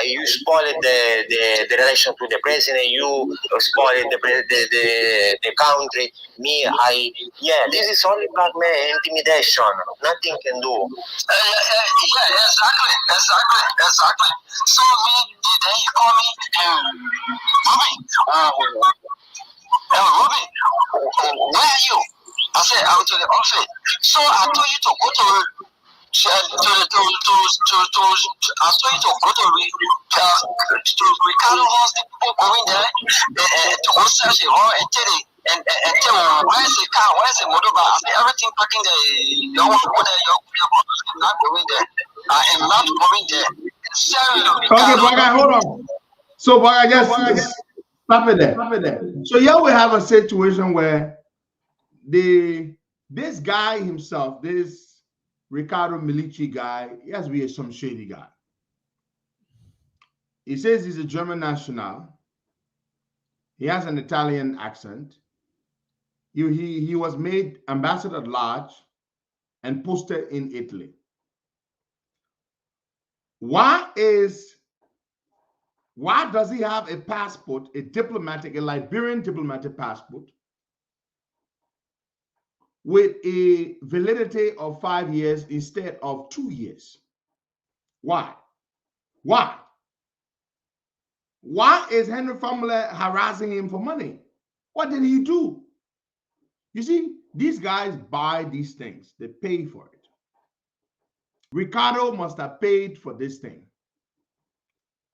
you spoiled the relation to the president, you spoiled the country. Me, this is only blackmail, intimidation. Nothing can do. Exactly. So then you call me, Ruby, where are you? I said, I'm to the office. So I told you to go to I told you to go to Ricardo Hospital, going there to go search the hall and tell it. And tell where's the car, where's the motorbike? I said, everything packing there. You want to go there, I'm not going there. I am not going there. Okay, Baga, hold on. So, Baga, just stop it there. So, here we have a situation where this guy himself, this Ricardo Milici guy, he has to be some shady guy. He says he's a German national. He has an Italian accent. He was made ambassador at large and posted in Italy. Why does he have a passport, a Liberian diplomatic passport, with a validity of 5 years instead of 2 years? Why? Why? Why is Henry Famula harassing him for money? What did he do? You see, these guys buy these things. They pay for it. Ricardo must have paid for this thing.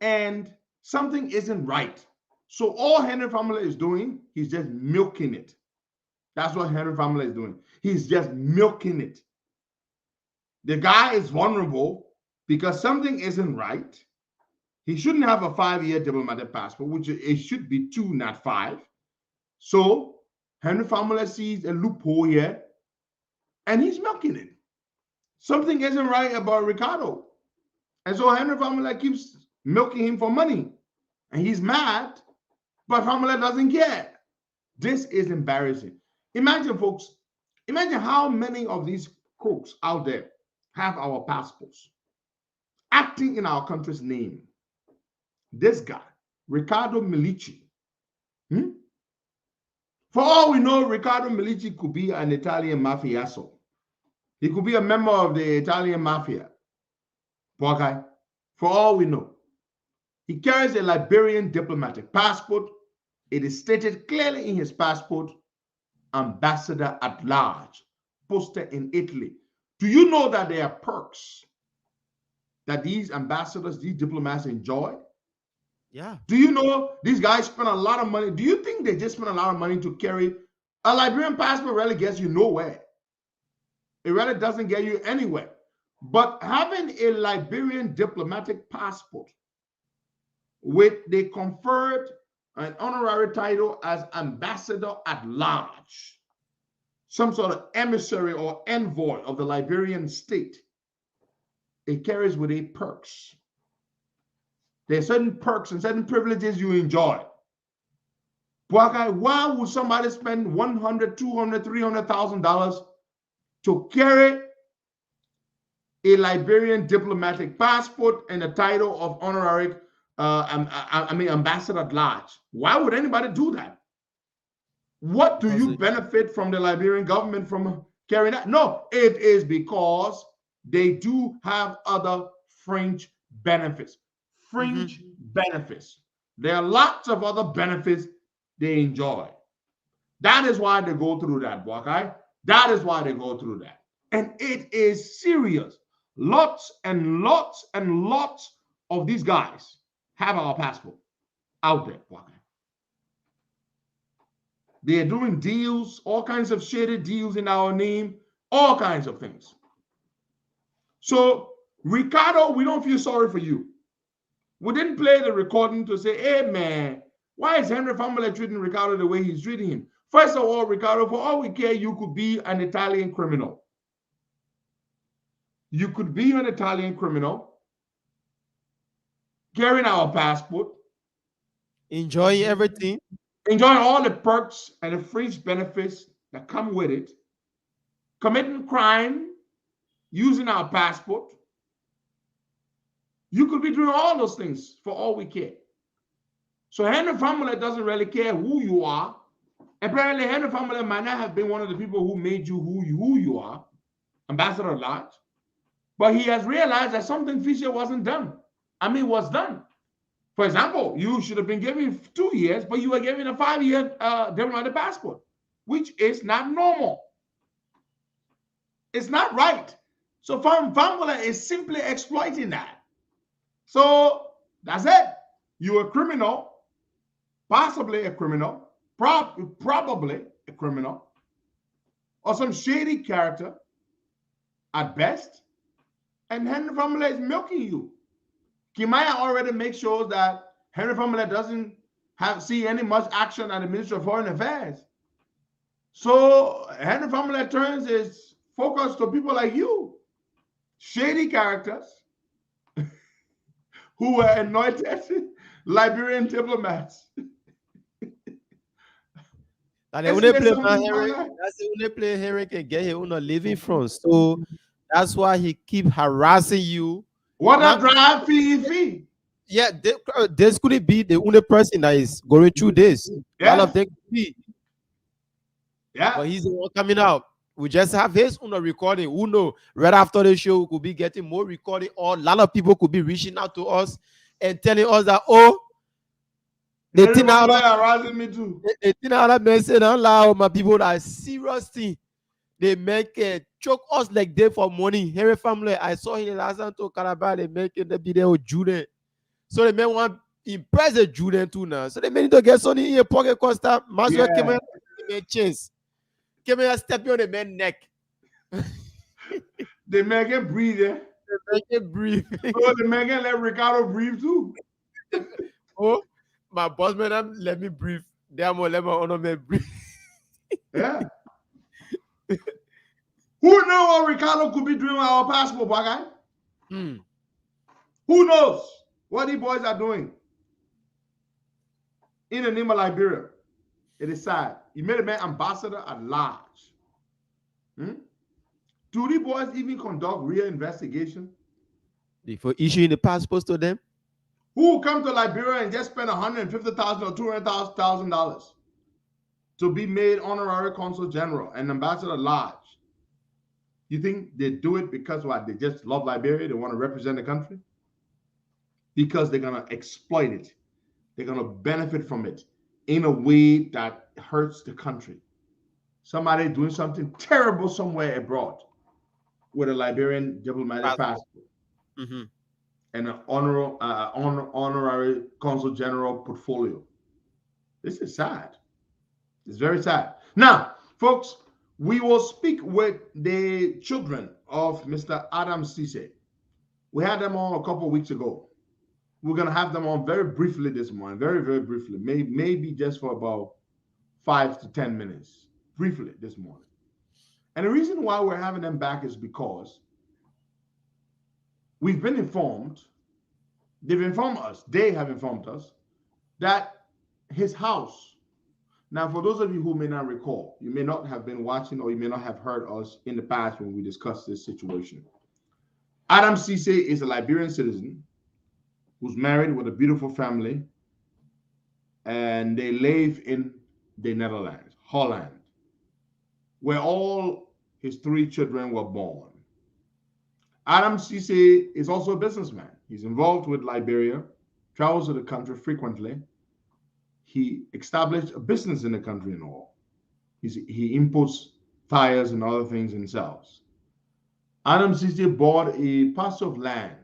And something isn't right. So all Henry Famula is doing, he's just milking it. That's what Henry Famula is doing. He's just milking it. The guy is vulnerable because something isn't right. He shouldn't have a 5-year diplomatic passport, which it should be 2, not 5. So Henry Famula sees a loophole here, and he's milking it. Something isn't right about Ricardo. And so Henry Famula keeps milking him for money. And he's mad, but Famula doesn't care. This is embarrassing. Imagine, folks, imagine how many of these crooks out there have our passports, acting in our country's name. This guy, Riccardo Milici. For all we know, Riccardo Milici could be an Italian mafioso. He could be a member of the Italian mafia. Okay? For all we know. He carries a Liberian diplomatic passport. It is stated clearly in his passport, ambassador at large, posted in Italy. Do you know that there are perks that these ambassadors, these diplomats enjoy? Yeah. Do you know these guys spend a lot of money? Do you think they just spend a lot of money to carry a Liberian passport? Really gets you nowhere. It really doesn't get you anywhere. But having a Liberian diplomatic passport, they conferred an honorary title as ambassador at large, some sort of emissary or envoy of the Liberian state. It carries with it perks. There are certain perks and certain privileges you enjoy. Why would somebody spend $100,000, $200,000, $300,000 to carry a Liberian diplomatic passport and a title of honorary, ambassador at large? Why would anybody do that? What do you benefit from the Liberian government from carrying that? No, it is because they do have other fringe benefits. Fringe benefits. There are lots of other benefits they enjoy. That is why they go through that, okay? That is why they go through that. And it is serious. Lots and lots and lots of these guys have our passport out there, okay? They are doing deals, all kinds of shady deals in our name, all kinds of things. So, Ricardo, we don't feel sorry for you. We didn't play the recording to say, hey, man, why is Henry Famula treating Ricardo the way he's treating him? First of all, Ricardo, for all we care, you could be an Italian criminal. You could be an Italian criminal, carrying our passport, enjoying everything, enjoying all the perks and the fringe benefits that come with it, committing crime, using our passport. You could be doing all those things for all we care. So Henry Famula doesn't really care who you are. Apparently, Henry Famula might not have been one of the people who made you who you are, ambassador at large. But he has realized that something fishy wasn't done. Was done. For example, you should have been given 2 years, but you were given a 5-year diplomatic passport, which is not normal. It's not right. So Famula is simply exploiting that. So that's it. You're a criminal, possibly a criminal, probably a criminal, or some shady character at best. And Henry Famula is milking you. Kimaya already makes sure that Henry Famula doesn't see any much action at the Ministry of Foreign Affairs. So Henry Famula turns his focus to people like you, shady characters who were anointed Liberian diplomats. And the Isn't only there place something Henry, about that? that's the only place Henry can get his own living from. So that's why he keep harassing you. What Now, a drive fee. yeah, this could be the only person that is going through this. A lot of Yeah, them could be, but yeah, he's the one coming out. We just have his own recording. Who know? Right after the show, we could be getting more recording, or a lot of people could be reaching out to us and telling us that, oh, the thing everybody out of harassing me too. the thing out of message and allow my people that are serious thing. They make it choke us like they for money. Harry family, I saw him last time to Calabar. They make it the video Judah. So they may want impress the Judah too now. So they may need to get something in your pocket. Costa, Maswell came Yeah, here, chance. Came here, step on the man's neck. they make it breathe. Eh? Make it breathe. Oh, they make it let Ricardo breathe too. Oh, my boss man, let me breathe. Damn, let my honor man breathe. Yeah. Who know what Ricardo could be doing with our passport, guy? Hmm. Who knows what these boys are doing in the name of Liberia? It is sad. He made a man ambassador at large. Do these boys even conduct real investigation? Before issuing the passports to them? Who come to Liberia and just spend $150,000 or $200,000 to be made honorary consul general and ambassador at large? You think they do it because what? They just love Liberia? They want to represent the country? Because they're going to exploit it. They're going to benefit from it in a way that hurts the country. Somebody doing something terrible somewhere abroad with a Liberian diplomatic passport and an honorary consul general portfolio. This is sad. It's very sad. Now, folks, we will speak with the children of Mr. Adam Cisse. We had them on a couple of weeks ago. We're going to have them on very briefly this morning, very, very briefly, maybe just for about 5 to 10 minutes, briefly this morning. And the reason why we're having them back is because we've been informed, they have informed us that his house, now for those of you who may not recall, you may not have been watching or you may not have heard us in the past when we discussed this situation. Adam Cisse is a Liberian citizen who's married with a beautiful family, and they live in the Netherlands, Holland, where all his 3 children were born. Adam Cisse is also a businessman. He's involved with Liberia, travels to the country frequently. He established a business in the country and all. He imports tires and other things and sells. Adam Cisse bought a parcel of land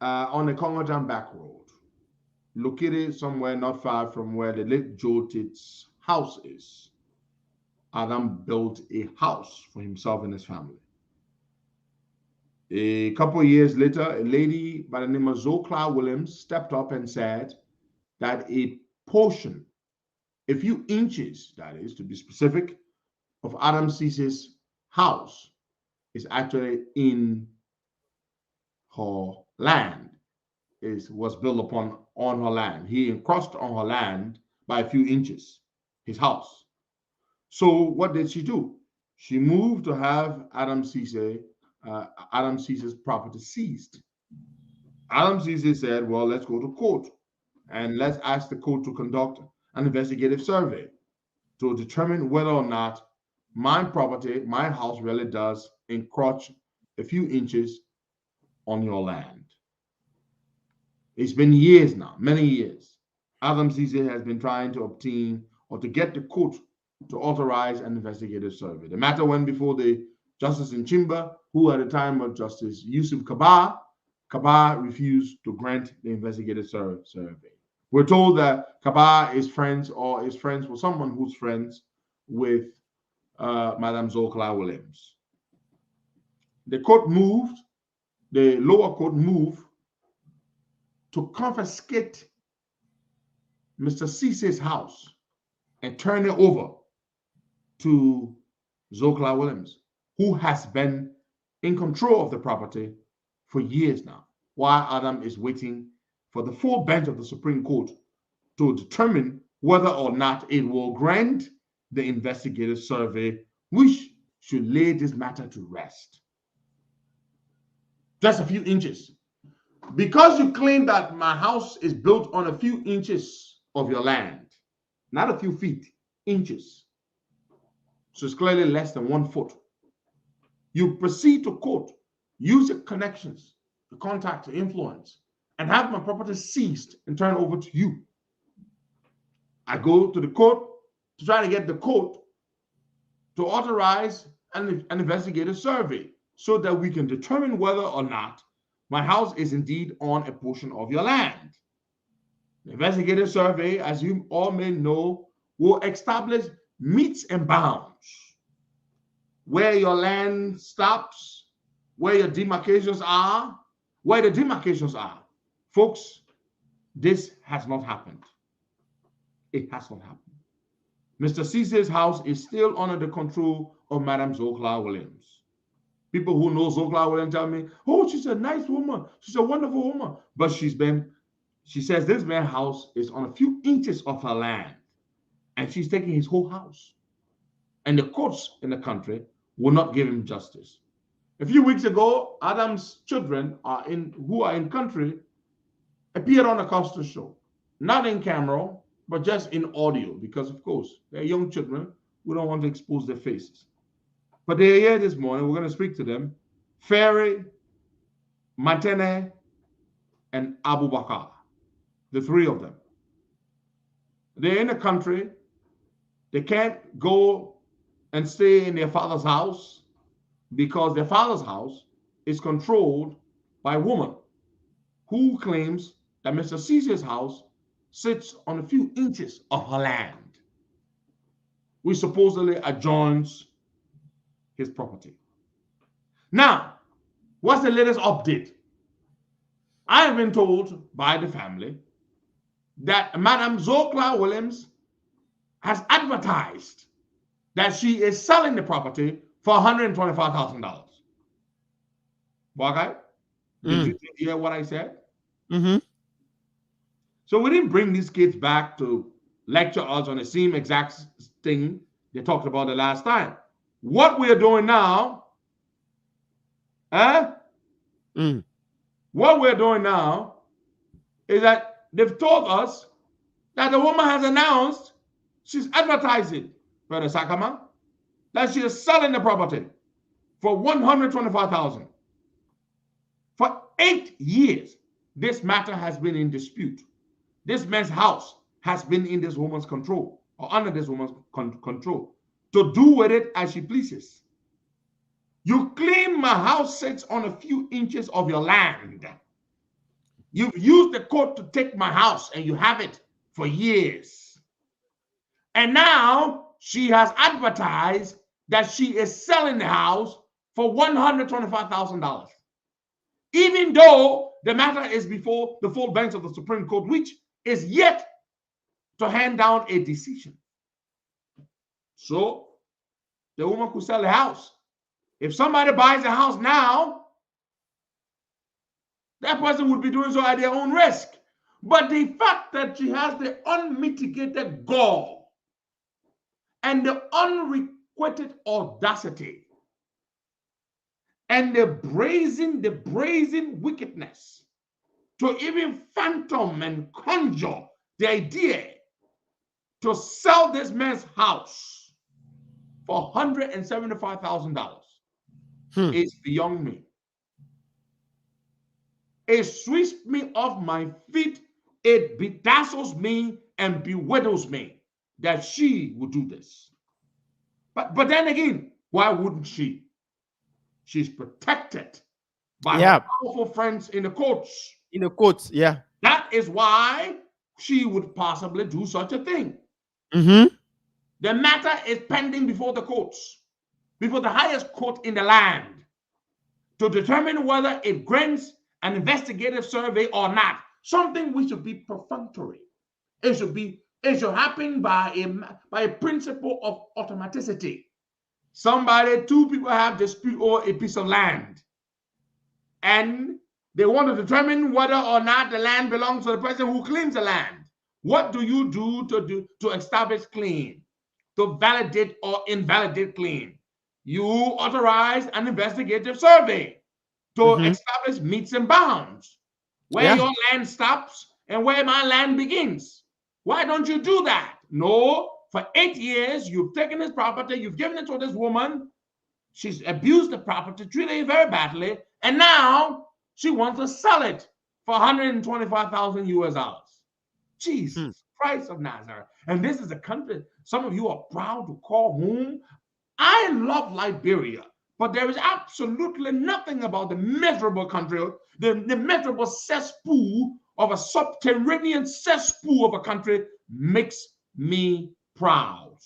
on the Congojan back road, located somewhere not far from where the late Joe Tit's house is. Adam built a house for himself and his family. A couple of years later, a lady by the name of Zokla Williams stepped up and said that a portion, a few inches, that is, to be specific, of Adam Cisse's house is actually in her land, was built upon on her land. He encroached on her land by a few inches, his house. So what did she do? She moved to have Adam Cisse's property seized. Adam Cisse said, well, let's go to court and let's ask the court to conduct an investigative survey to determine whether or not my property, my house really does encroach a few inches on your land. It's been years now, many years. Adam Cisse has been trying to obtain or to get the court to authorize an investigative survey. The matter went before the Justice in Chimba, who at the time was Justice Yusuf Kabah. Kabah refused to grant the investigative survey. We're told that Kabah is friends with someone who's friends with Madame Zokla Williams. The lower court moved to confiscate Mr. Cisse's house and turn it over to Zokla Williams, who has been in control of the property for years now, while Adam is waiting for the full bench of the Supreme Court to determine whether or not it will grant the investigative survey, which should lay this matter to rest. Just a few inches. Because you claim that my house is built on a few inches of your land, not a few feet, inches. So it's clearly less than 1 foot. You proceed to court, use your connections, the contact, the influence, and have my property seized and turned over to you. I go to the court to try to get the court to authorize an investigative survey so that we can determine whether or not my house is indeed on a portion of your land. The investigative survey, as you all may know, will establish metes and bounds, where your land stops, where your demarcations are, where the demarcations are. Folks, this has not happened. It has not happened. Mr. Cece's house is still under the control of Madam Zokla Williams. People who know Zokla Williams tell me, oh, she's a nice woman. She's a wonderful woman. But she says this man's house is on a few inches of her land. And she's taking his whole house. And the courts in the country will not give him justice. A few weeks ago, Adam's children who are in country appeared on the Costa Show. Not in camera, but just in audio, because of course, they're young children. We don't want to expose their faces. But they're here this morning. We're going to speak to them. Ferry, Mantene, and Abu Bakar, the three of them. They're in the country. They can't go and stay in their father's house because their father's house is controlled by a woman who claims that Mr. Cece's house sits on a few inches of her land, which supposedly adjoins his property. Now, what's the latest update? I have been told by the family that Madam Zokla Williams has advertised that she is selling the property for $125,000. Okay? Did you hear what I said? Mm-hmm. So we didn't bring these kids back to lecture us on the same exact thing they talked about the last time. What we are doing now, what we're doing now is that they've told us that the woman has announced she's advertising, Brother Sakama, that she is selling the property for $125,000. For 8 years, this matter has been in dispute. This man's house has been in this woman's control, or under this woman's control, to do with it as she pleases. You claim my house sits on a few inches of your land. You've used the court to take my house, and you have it for years. And now she has advertised that she is selling the house for $125,000. Even though the matter is before the full bench of the Supreme Court, which is yet to hand down a decision. So the woman could sell the house. If somebody buys a house now, that person would be doing so at their own risk. But the fact that she has the unmitigated gall and the unrequited audacity and the brazen wickedness to even phantom and conjure the idea to sell this man's house for $175,000 is beyond me. It sweeps me off my feet. It bedazzles me and bewiggles me that she would do this. But then again, why wouldn't she? She's protected by her powerful friends in the courts. In the courts, yeah. That is why she would possibly do such a thing. Mm-hmm. The matter is pending before the courts, before the highest court in the land, to determine whether it grants an investigative survey or not. Something which should be perfunctory. It should happen by a principle of automaticity. Two people have dispute over a piece of land, and they want to determine whether or not the land belongs to the person who claims the land. What do you do to establish claim, to validate or invalidate claim? You authorize an investigative survey to establish metes and bounds, where your land stops and where my land begins. Why don't you do that? No, for 8 years, you've taken this property, you've given it to this woman. She's abused the property, treated it very badly, and now she wants to sell it for 125,000 US dollars. Jesus Christ of Nazareth. And this is a country some of you are proud to call home. I love Liberia, but there is absolutely nothing about the miserable country, the miserable cesspool of a subterranean cesspool of a country makes me proud.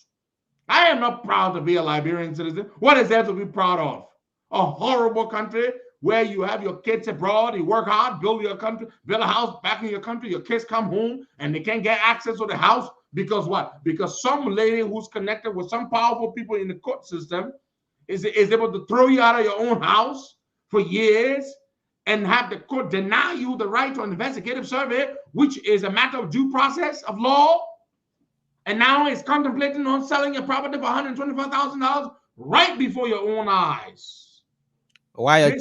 I am not proud to be a Liberian citizen. What is there to be proud of? A horrible country where you have your kids abroad, you work hard, build your country, build a house back in your country, your kids come home and they can't get access to the house because what? Because some lady who's connected with some powerful people in the court system is able to throw you out of your own house for years and have the court deny you the right to an investigative survey, which is a matter of due process of law. And now it's contemplating on selling your property for $125,000 right before your own eyes. Why are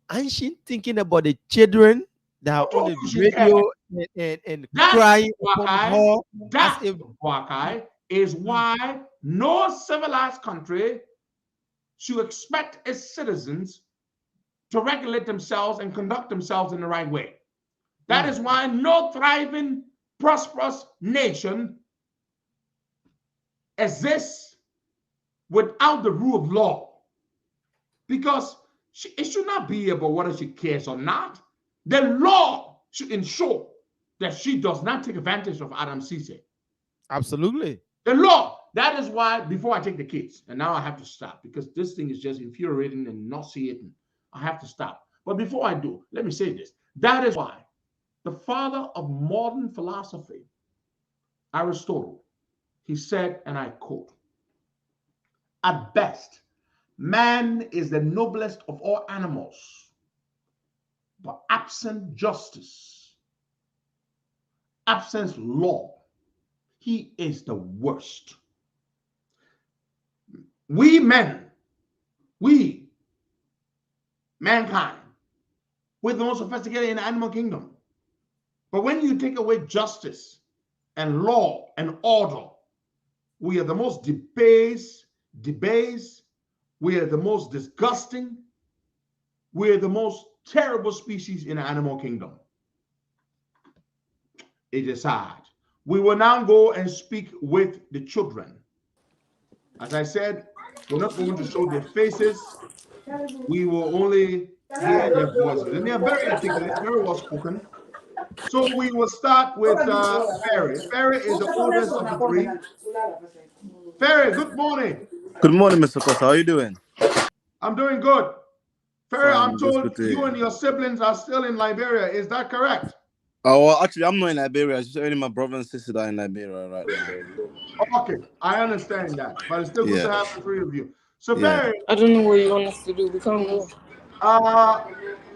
and she thinking about the children that are on the radio and crying upon her? That is why no civilized country should expect its citizens to regulate themselves and conduct themselves in the right way. That is why no thriving, prosperous nation exists without the rule of law. Because it should not be about whether she cares or not. The law should ensure that she does not take advantage of Adam Cisse. Absolutely. The law. That is why, before I take the kids, and now I have to stop because this thing is just infuriating and nauseating. I have to stop. But before I do, let me say this. That is why the father of modern philosophy, Aristotle, he said, and I quote, "At best, man is the noblest of all animals, but absent justice, absent law, he is the worst." We men, mankind, we're the most sophisticated in the animal kingdom. But when you take away justice and law and order, we are the most debased, we are the most disgusting, we are the most terrible species in the animal kingdom. It is sad. We will now go and speak with the children. As I said, we're not going to show their faces. We will only hear their voices. And they are very articulate, very well spoken. So we will start with Ferry. Ferry is the oldest of the three. Ferry, good morning. Good morning, Mr. Costa. How are you doing? I'm doing good. Ferry, Fine, I'm told you and your siblings are still in Liberia. Is that correct? Oh, well, actually, I'm not in Liberia. It's just only my brother and sister that are in Liberia right now. Okay, I understand that. But it's still good to have the three of you. So, Ferry, I don't know what you want us to do. We can't go.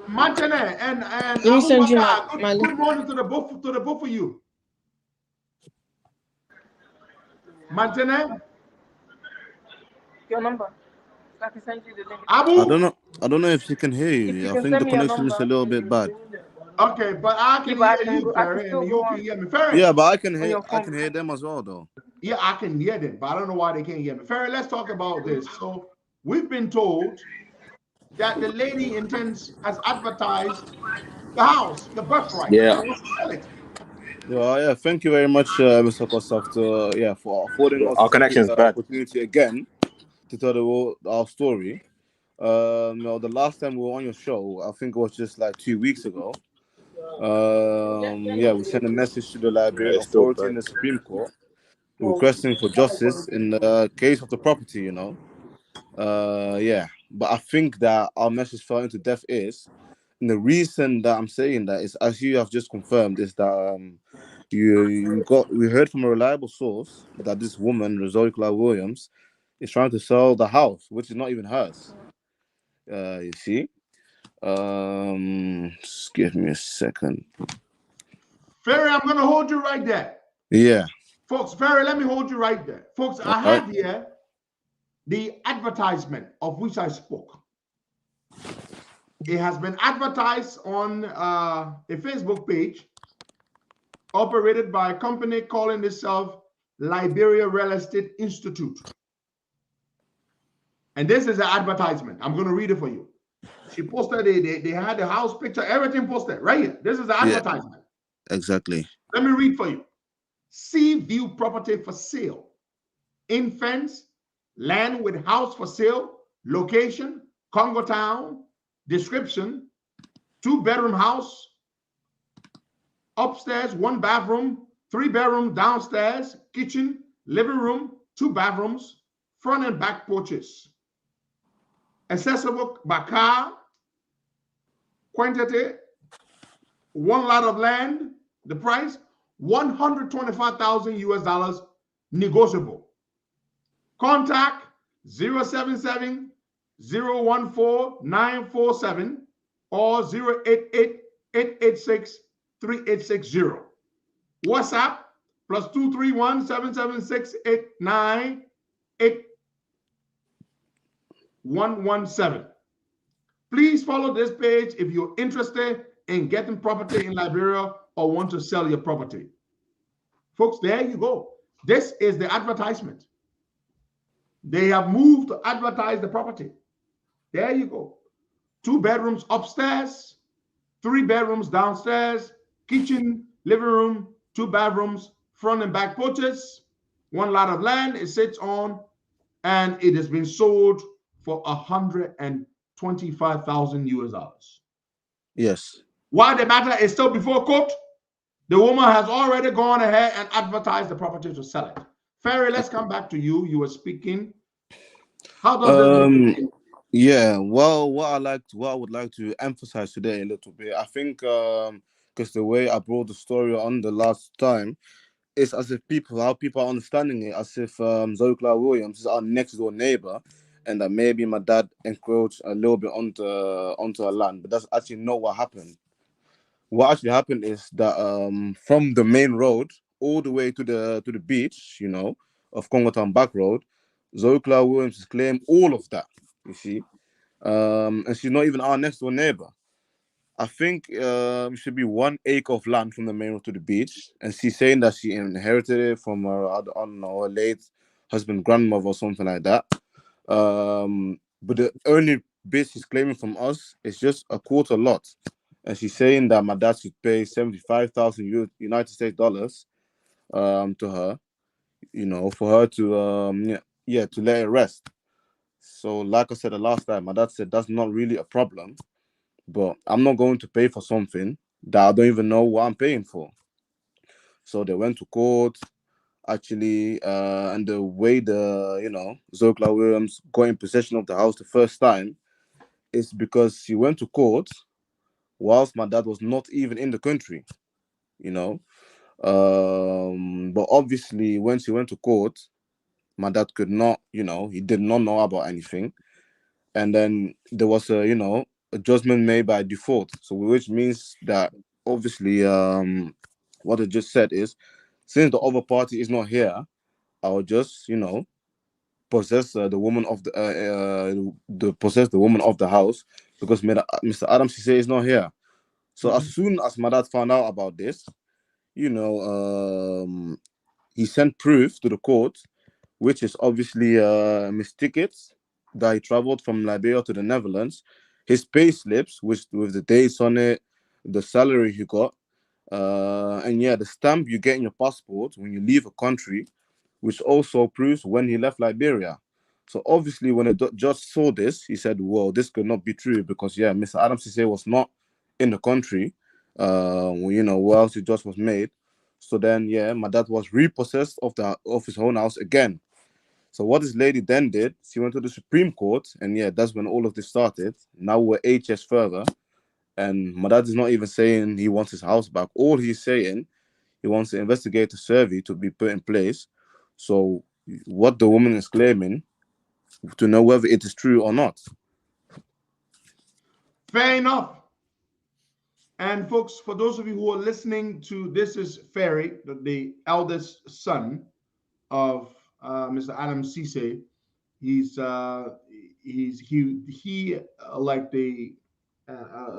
Mantene and Let me send you my good morning to the both of you. Mantene? Your number. I can send you the link. Abu? I don't know if she can hear you. I think the connection is a little bit bad. Okay, but I can hear you, Ferry, and you can hear me. Ferry? Yeah, but I can hear them as well, though. Yeah, I can hear them, but I don't know why they can't hear me. Ferry, let's talk about this. So we've been told that the lady has advertised the house, the birthright. Yeah. She wants to sell it. Yeah, thank you very much, Mr. Kosaf, for affording us our connection's bad. Opportunity again to tell the world our story. The last time we were on your show, I think it was just like 2 weeks ago. We sent a message to the Liberian Authority in the Supreme Court requesting for justice in the case of the property, But I think that our message fell into deaf ears. And the reason that I'm saying that is, as you have just confirmed, is that we heard from a reliable source that this woman, Rosario Williams, is trying to sell the house, which is not even hers. You see? Just give me a second. Ferry, I'm going to hold you right there. Yeah. Folks, Ferry, let me hold you right there. Folks, I have here the advertisement of which I spoke. It has been advertised on a Facebook page operated by a company calling itself Liberia Real Estate Institute. And this is the advertisement. I'm going to read it for you. She posted it. They had the house picture, everything posted right here. This is the advertisement. Yeah, exactly. Let me read for you. Sea View property for sale. In fence, land with house for sale, location, Congo Town, description, 2-bedroom house, upstairs, 1 bathroom, 3-bedroom downstairs, kitchen, living room, 2 bathrooms, front and back porches. Accessible by car, quantity, 1 lot of land, the price, $125,000 US, negotiable. Contact 077-014-947 or 088-886-3860. WhatsApp +231-776-898-117. Please follow this page if you're interested in getting property in Liberia or want to sell your property. Folks, there you go. This is the advertisement. They have moved to advertise the property. There you go. 2 bedrooms upstairs, 3 bedrooms downstairs, kitchen, living room, 2 bathrooms, front and back porches, 1 lot of land it sits on, and it has been sold for $125,000 US. Yes. While the matter is still before court, the woman has already gone ahead and advertised the property to sell it. Ferry, let's come back to you. You were speaking. How does this look? Yeah, well, what I would like to emphasize today a little bit, I think, because the way I brought the story on the last time, is as if how people are understanding it, as if Zoe Clark Williams is our next door neighbor, and that maybe my dad encroached a little bit onto her land, but that's actually not what happened. What actually happened is that from the main road all the way to the beach, of Congo Town Back Road, Zoe Clark Williams has claimed all of that. You see, and she's not even our next door neighbor. I think it should be 1 acre of land from the main road to the beach, and she's saying that she inherited it from her, I don't know, her late husband, grandmother, or something like that. But the only bit she's claiming from us is just a quarter lot, and she's saying that my dad should pay $75,000 United States dollars to her, for her to to let it rest. So, like I said the last time, my dad said that's not really a problem, but I'm not going to pay for something that I don't even know what I'm paying for. So they went to court, actually, and the way Zoe Clark Williams got in possession of the house the first time is because she went to court whilst my dad was not even in the country, But obviously, when she went to court, my dad could not, he did not know about anything. And then there was a judgment made by default, so which means that obviously what I just said is, since the other party is not here, I'll just possess the woman of possess the woman of the house, because Mr. Adams, he said, is not here. So as soon as my dad found out about this, he sent proof to the court, which is obviously his tickets that he traveled from Liberia to the Netherlands, his pay slips with the dates on it, the salary he got, and the stamp you get in your passport when you leave a country, which also proves when he left Liberia. So obviously, when the judge saw this, he said, "Well, this could not be true because Mr. Adams Cisse was not in the country. Whilst the judge was made." So then, my dad was repossessed of his own house again. So what this lady then did, she went to the Supreme Court, and that's when all of this started. Now we're 8 years further, and my dad is not even saying he wants his house back. All he's saying, he wants to investigate a survey to be put in place. So what the woman is claiming, to know whether it is true or not. Fair enough. And folks, for those of you who are listening to this, is Ferry, the eldest son of Mr. Adam Cisse. He's he like the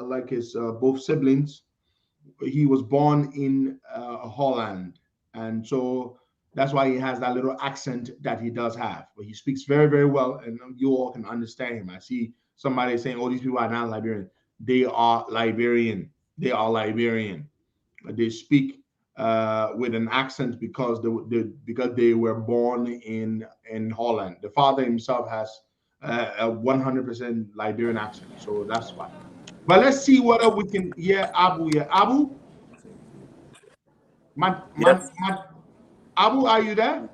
like his both siblings. He was born in Holland, and so that's why he has that little accent that he does have. But he speaks very, very well, and you all can understand him. I see somebody saying, "Oh, these people are not Liberian." They are Liberian. They are Liberian. They speak with an accent because they were born in Holland. The father himself has a 100% Liberian accent, so that's why. But let's see whether we can hear Abu here. Abu, Yes. Abu, are you there?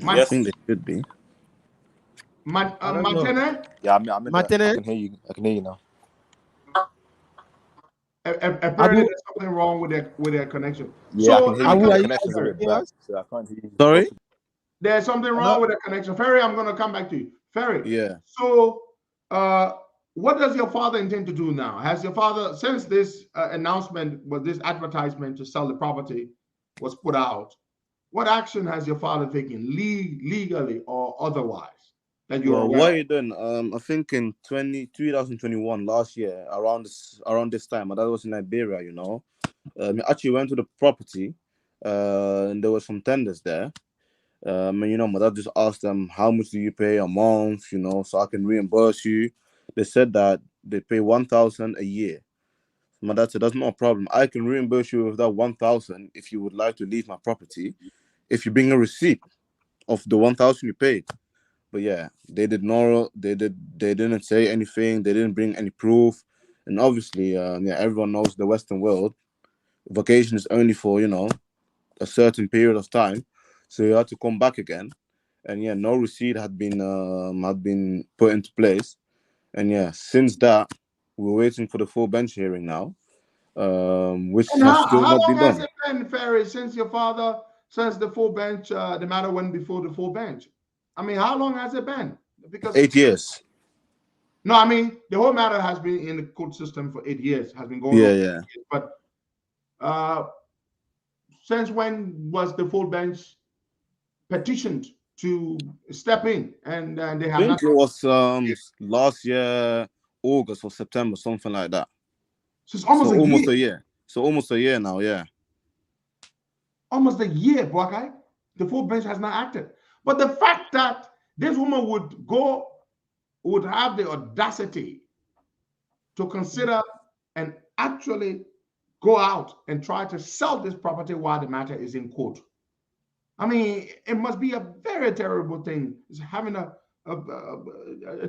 I think they should be. I don't know. Matene? Yeah, I'm in there. I Martinez, can hear you. I can hear you now. Apparently, Abu, there's something wrong with their connection. Yeah, I So can hear let me you, Abu, but come the are to you you, connection's a Ferry. bit hearing bad, us? so I can't hear you. Sorry? There's something Hello? wrong with the connection. Ferry, I'm going to come back to you. Ferry. Yeah. So, what does your father intend to do now? Has your father, since this announcement, was this advertisement to sell the property was put out, what action has your father taken, legally or otherwise, that you're Well, aware what of? are you doing? I think in 2021, last year, around this time, my dad was in Liberia, you know. He actually went to the property, and there were some tenders there. And you know, my dad just asked them, how much do you pay a month, you know, so I can reimburse you. They said that they pay 1,000 a year. My dad said, that's not a problem. I can reimburse you with that 1,000 if you would like to leave my property, if you bring a receipt of the 1,000 you paid. But yeah, they didn't say anything, they didn't bring any proof. And obviously, yeah, everyone knows the Western world, vacation is only for, you know, a certain period of time. So you had to come back again. And yeah, no receipt had been put into place. And yeah, since that, we're waiting for the full bench hearing now, which And has still how not long been has done. it been, Ferry, since your father, since the full bench, the matter went before the full bench? I mean, how long has it been? Because 8 years. no, I mean the whole matter has been in the court system for 8 years, has been going on Yeah, for yeah. 8 years. But uh, since when was the full bench petitioned to step in, and they I have not? think it was last year, August or September, something like that. So it's So almost a almost year, a year. So almost a year now, yeah. almost a year, Buckeye. The full bench has not acted. But the fact that this woman would have the audacity to consider and actually go out and try to sell this property while the matter is in court. I mean, it must be a very terrible thing. It's having a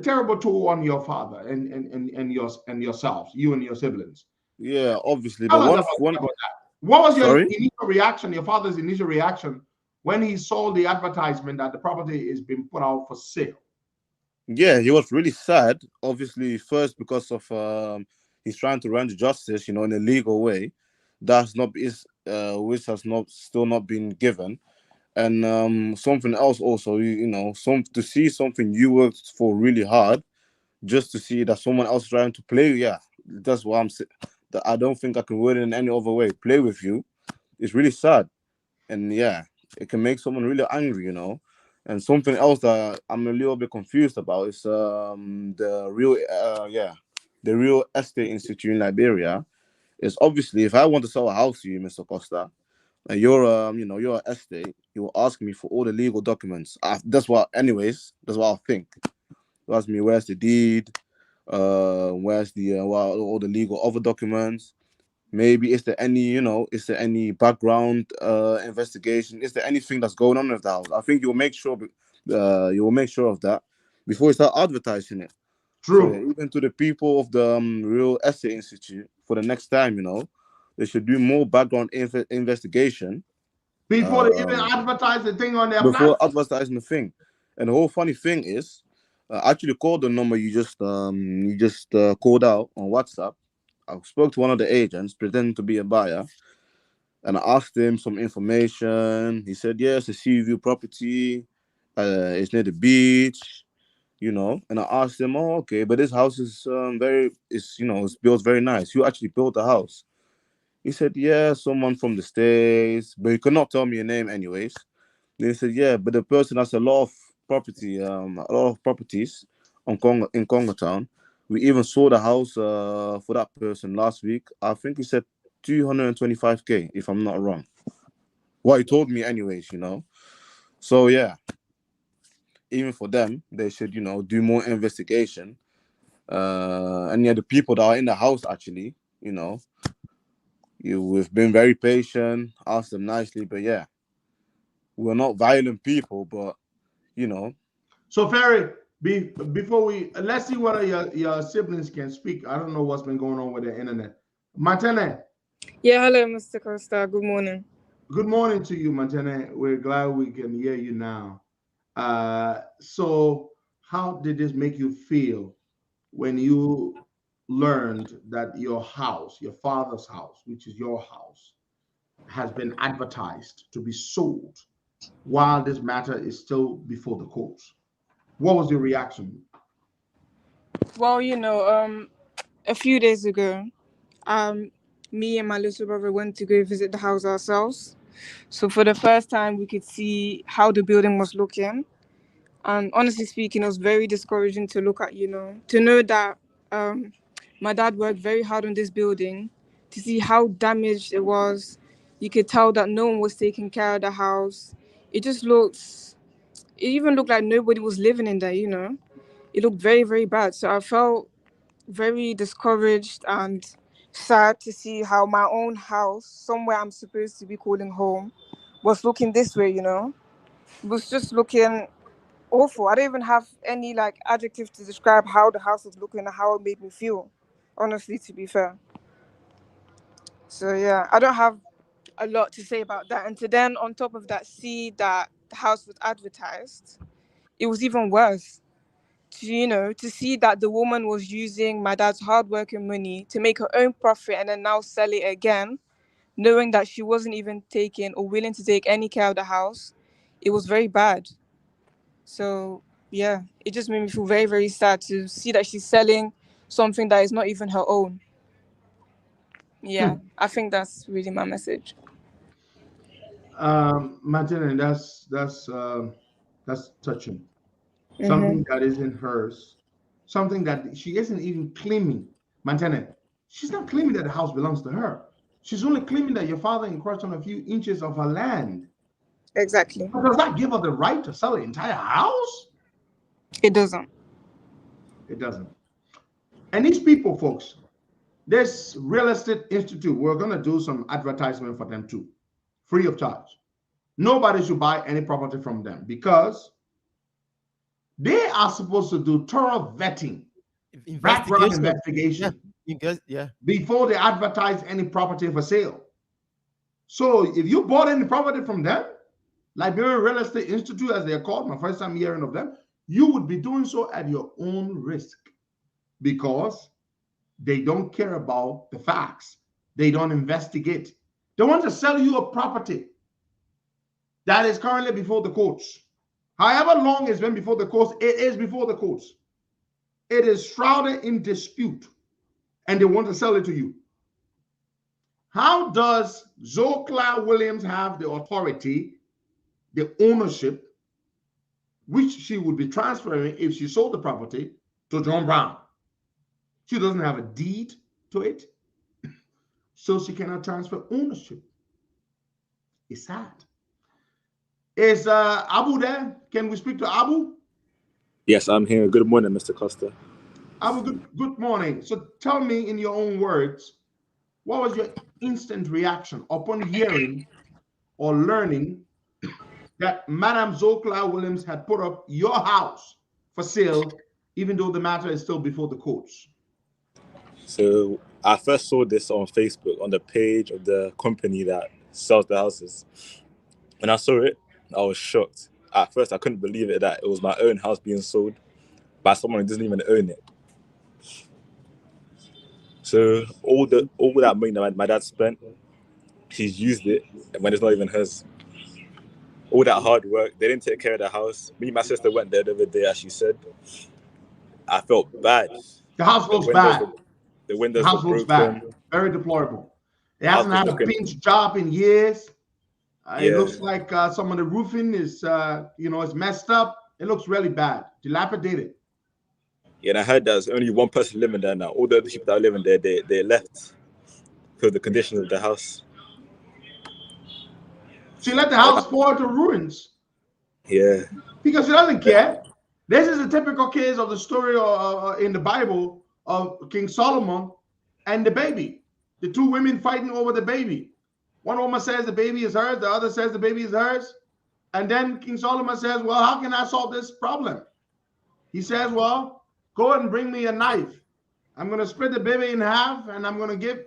terrible toll on your father and yourselves, you and your siblings. Yeah, obviously. Tell But us one about one that. What was your sorry? initial reaction, your father's initial reaction, when he saw the advertisement that the property is being put out for sale? Yeah, he was really sad. Obviously, first because of he's trying to run the justice, you know, in a legal way. That's not is which has not still not been given. And something else also, you know, some to see something you worked for really hard, just to see that someone else trying to play. Yeah, that's why that I don't think I can word it in any other way. Play with you. It's really sad. And yeah, it can make someone really angry, you know. And something else that I'm a little bit confused about is the real estate institute in Liberia is obviously, if I want to sell a house to you, Mr. Costa, and you're you know, you're an estate, you will ask me for all the legal documents. That's what I think. You ask me where's the deed, where's the all the legal other documents. Maybe is there any background investigation? Is there anything that's going on with the house? I think you will make sure of that before you start advertising it. So yeah, True. even to the people of the Real Estate Institute, for the next time, you know, they should do more background investigation Before they even um, advertise the thing on their before platform. advertising the thing. And the whole funny thing is, I actually called the number you just called out on WhatsApp. I spoke to one of the agents pretending to be a buyer, and I asked him some information. He said, yes, a sea view property. It's near the beach. you know. And I asked him, "Oh, okay, but this house is it's built very nice. You actually built the house?" He said, "Yeah, someone from the States, but he could not tell me a name anyways." Then he said, "Yeah, but the person has a lot of a lot of properties in Congo Town. We even sold a house for that person last week. I think he said 225K, if I'm not wrong. What he told me anyways, you know. So yeah, even for them, they should, do more investigation. And yeah, the people that are in the house actually, we've been very patient, asked them nicely, but yeah, we're not violent people, but you know, So, Ferry, before let's see whether your siblings can speak. I don't know what's been going on with the internet. Mantene, Yeah, hello, Mr. Costa. Good morning. good morning to you, Mantene. We're glad we can hear you now. So, how did this make you feel when you learned that your house, your father's house, which is your house, has been advertised to be sold while this matter is still before the courts? What was your reaction? Well, a few days ago, um, me and my little brother went to go visit the house ourselves. So for the first time, we could see how the building was looking. And honestly speaking, it was very discouraging to look at, to know that um, my dad worked very hard on this building, to see how damaged it was. You could tell that no one was taking care of the house. It just it even looked like nobody was living in there. It looked very, very bad. So I felt very discouraged and sad to see how my own house, somewhere I'm supposed to be calling home, was looking this way. It was just looking awful. I don't even have any adjective to describe how the house was looking and how it made me feel, honestly, to be fair. So yeah, I don't have a lot to say about that. And to then on top of that see that the house was advertised, it was even worse. To see that the woman was using my dad's hardworking money to make her own profit and then now sell it again, knowing that she wasn't even taking or willing to take any care of the house, it was very bad. So yeah, it just made me feel very, very sad to see that she's selling something that is not even her own. Yeah, Hmm. I think that's really my message. Martin, that's touching. Mm-hmm. Something that isn't hers, something that she isn't even claiming. Montana, she's not claiming that the house belongs to her. She's only claiming that your father encroached on a few inches of her land. Exactly. But does that give her the right to sell the entire house? It doesn't. It doesn't. And these people, folks, this real estate institute, we're going to do some advertisement for them too, free of charge. Nobody should buy any property from them because they are supposed to do thorough vetting, background Investigation. Yeah. investigation Yeah. before they advertise any property for sale. So if you bought any property from them, Liberian Real Estate Institute, as they're called, my first time hearing of them, you would be doing so at your own risk because they don't care about the facts. They don't investigate. They want to sell you a property that is currently before the courts. However long it's been before the courts, it is before the courts. It is shrouded in dispute, and they want to sell it to you. How does Zokla Williams have the authority, the ownership, which she would be transferring if she sold the property to John Brown? She doesn't have a deed to it, so she cannot transfer ownership. It's sad. Is Abu there? Can we speak to Abu? Yes, I'm here. Good morning, Mr. Costa. Abu, good morning. So tell me in your own words, what was your instant reaction upon hearing or learning that Madame Zokla Williams had put up your house for sale, even though the matter is still before the courts? So I first saw this on Facebook on the page of the company that sells the houses. When I saw it, I was shocked. At first, I couldn't believe it that it was my own house being sold by someone who doesn't even own it. So all that money that my dad spent, he's used it when it's not even his. all that hard work. They didn't take care of the house. Me and my sister went there the other day, as she said. I felt bad. The house The looks windows bad. were the The windows were house looks bad. broken. Very deplorable. It The house hasn't was had a looking, paint job in years. It yeah, looks like some of the roofing is, is messed up. It looks really bad, dilapidated. yeah. And I heard there's only one person living there now. All the other people that are living there, they left because of the condition of the house. She let the But house fall to ruins yeah, because she doesn't care. This is a typical case of the story in the Bible of King Solomon and the baby. The two women fighting over the baby. One woman says the baby is hers, the other says the baby is hers. And then King Solomon says, well, how can I solve this problem? He says, well, go and bring me a knife. I'm going to split the baby in half, and I'm going to give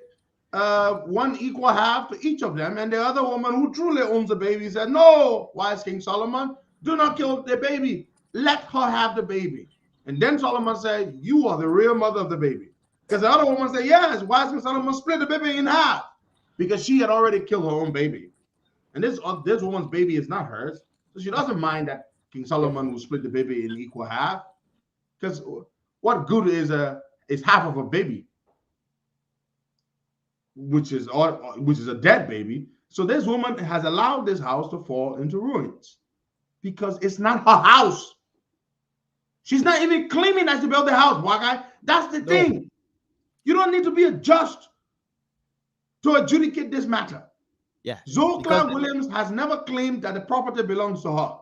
one equal half to each of them. And the other woman who truly owns the baby said, no, wise King Solomon, do not kill the baby. Let her have the baby. And then Solomon said, you are the real mother of the baby. Because the other woman said, yes, wise King Solomon split the baby in half because she had already killed her own baby. And this woman's baby is not hers. So she doesn't mind that King Solomon will split the baby in equal half. Because what good is half of a baby, which is a dead baby? So this woman has allowed this house to fall into ruins because it's not her house. She's not even claiming that she built the house, white guy. That's the thing. You don't need to be a judge to adjudicate this matter. Yeah. Zoe Clark Williams has never claimed that the property belongs to her.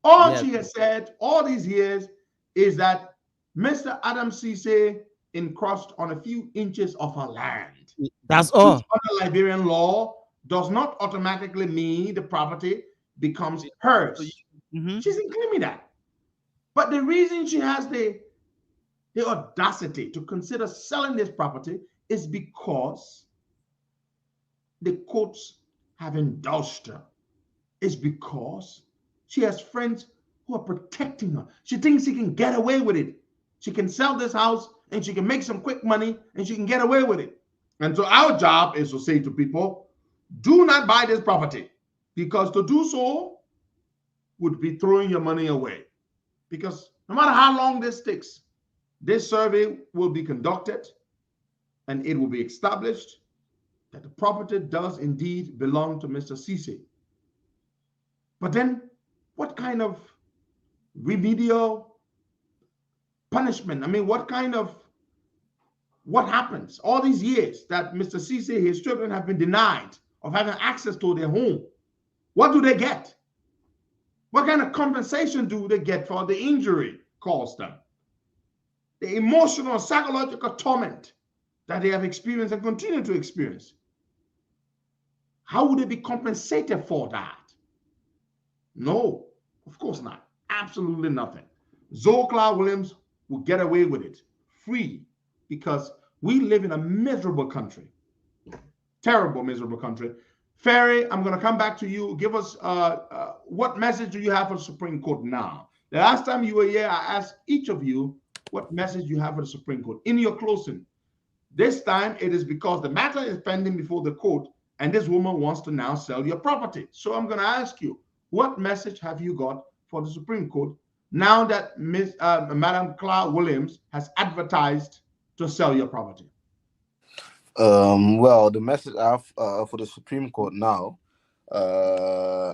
All she has said all these years is that Mr. Adam Cisse encroached on a few inches of her land. That's all. Which under Liberian law does not automatically mean the property becomes hers. Mm-hmm. She's in claiming that. But the reason she has the audacity to consider selling this property is because the courts have indulged her. It's because she has friends who are protecting her. She thinks she can get away with it. She can sell this house and she can make some quick money and she can get away with it. And so our job is to say to people, do not buy this property, because to do so would be throwing your money away. Because no matter how long this takes, this survey will be conducted and it will be established that the property does indeed belong to Mr. Cisse. But then what kind of remedial punishment? I mean, what happens all these years that Mr. Cisse, his children have been denied of having access to their home? What do they get? What kind of compensation do they get for the injury caused them? The emotional and psychological torment that they have experienced and continue to experience. How would they be compensated for that? No, of course not. Absolutely nothing. Zoe Clark Williams will get away with it free, because we live in a miserable country. Terrible, miserable country. Ferry, I'm going to come back to you. Give us what message do you have for the Supreme Court now? The last time you were here, I asked each of you what message you have for the Supreme Court in your closing. This time it is because the matter is pending before the court and this woman wants to now sell your property. So I'm going to ask you, what message have you got for the Supreme Court now that Madam Clark Williams has advertised to sell your property? Well, the message I have for the Supreme Court now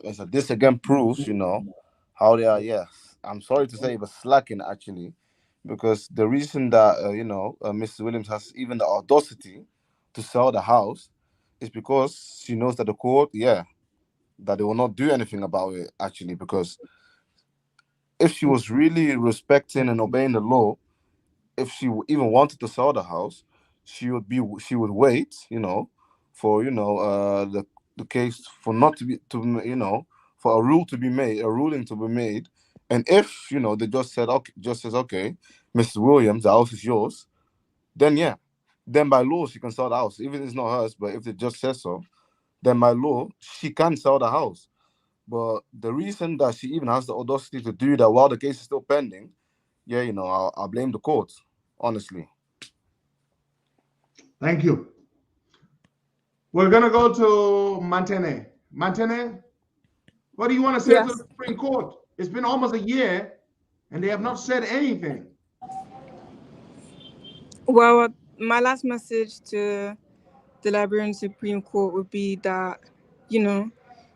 is that this again proves, how they are, yes, I'm sorry to say, but slacking actually, because the reason that, Mrs. Williams has even the audacity to sell the house is because she knows that the court, that they will not do anything about it actually, because if she was really respecting and obeying the law, if she even wanted to sell the house, she would wait, for the case for not to be for a ruling to be made, and if the judge says okay, Mrs. Williams, the house is yours, then by law she can sell the house, even if it's not hers. But if the judge says so, then by law she can sell the house. But the reason that she even has the audacity to do that while the case is still pending, I'll blame the court, honestly. Thank you. We're going to go to Mantene. Mantene, What do you want to say to Yes. the Supreme Court? It's been almost a year and they have not said anything. Well, my last message to the Liberian Supreme Court would be that,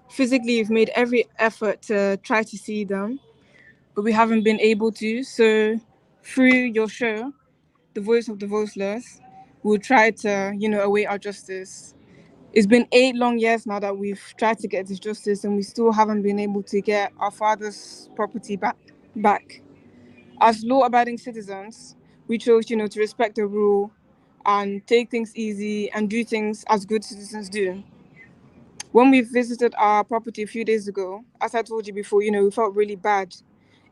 physically you've made every effort to try to see them, but we haven't been able to. So through your show, The Voice of the Voiceless, we'll try to, await our justice. It's been 8 long years now that we've tried to get this justice, and we still haven't been able to get our father's property back. As law-abiding citizens, we chose, to respect the rule and take things easy and do things as good citizens do. When we visited our property a few days ago, as I told you before, we felt really bad.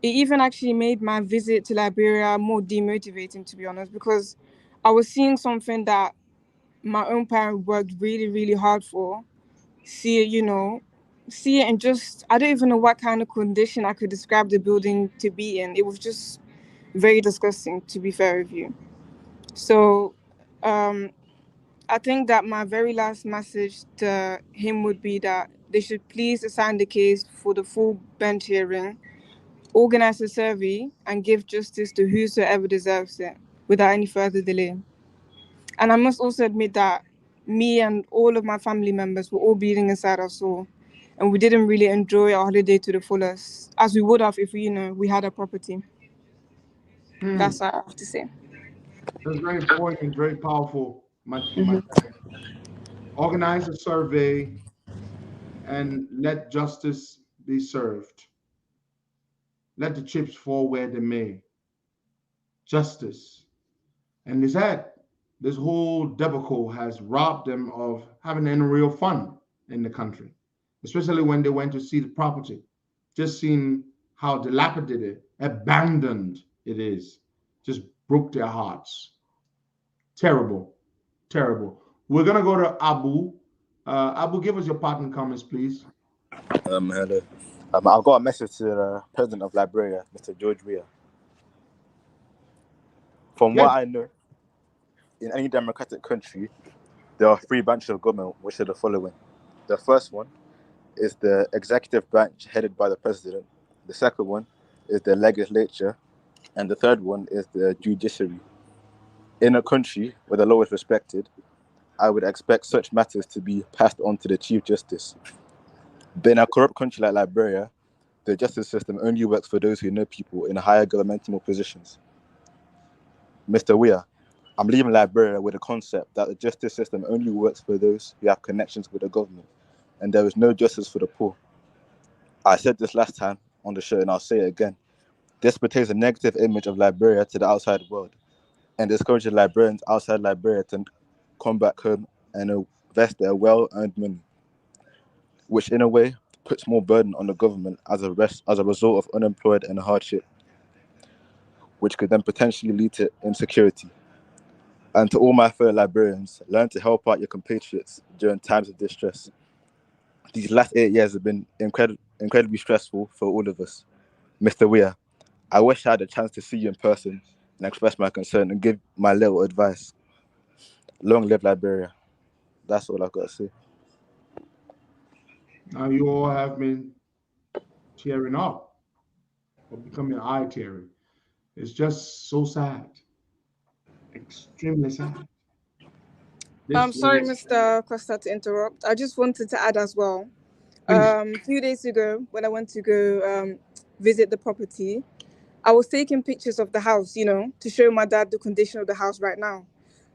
It even actually made my visit to Liberia more demotivating, to be honest, because I was seeing something that my own parent worked really, really hard for. See it in just, I don't even know what kind of condition I could describe the building to be in. It was just very disgusting, to be fair with you. So, I think that my very last message to him would be that they should please assign the case for the full bench hearing, organize a survey, and give justice to whosoever deserves it without any further delay. And I must also admit that me and all of my family members were all bleeding inside our soul, and we didn't really enjoy our holiday to the fullest, as we would have if we had a property. That's what I have to say. That's very important and very powerful, my Mhm. friend. Organize a survey and let justice be served. Let the chips fall where they may. Justice. And they said this whole debacle has robbed them of having any real fun in the country, especially when they went to see the property. Just seeing how dilapidated, abandoned it is, just broke their hearts. Terrible, terrible. We're gonna go to Abu. Abu, give us your part in comments, please. Hello. I've got a message to the President of Liberia, Mr. George Weah. From Yes. what I know, in any democratic country, there are 3 branches of government which are the following. The first one is the executive branch headed by the president. The second one is the legislature. And the third one is the judiciary. In a country where the law is respected, I would expect such matters to be passed on to the Chief Justice. But in a corrupt country like Liberia, the justice system only works for those who know people in higher governmental positions. Mr. Weah, I'm leaving Liberia with the concept that the justice system only works for those who have connections with the government, and there is no justice for the poor. I said this last time on the show, and I'll say it again. This portrays a negative image of Liberia to the outside world, and discourages Liberians outside Liberia to come back home and invest their well-earned money, which in a way puts more burden on the government as a result of unemployed and hardship, which could then potentially lead to insecurity. And to all my fellow Liberians, learn to help out your compatriots during times of distress. These last 8 years have been incredibly stressful for all of us. Mr. Weah, I wish I had a chance to see you in person and express my concern and give my little advice. Long live Liberia. That's all I've got to say. Now you all have been tearing up or becoming eye tearing. It's just so sad, extremely sad. I'm This sorry, is, Mr. Costa, to interrupt. I just wanted to add as well. please. A few days ago, when I went to go visit the property, I was taking pictures of the house, to show my dad the condition of the house right now.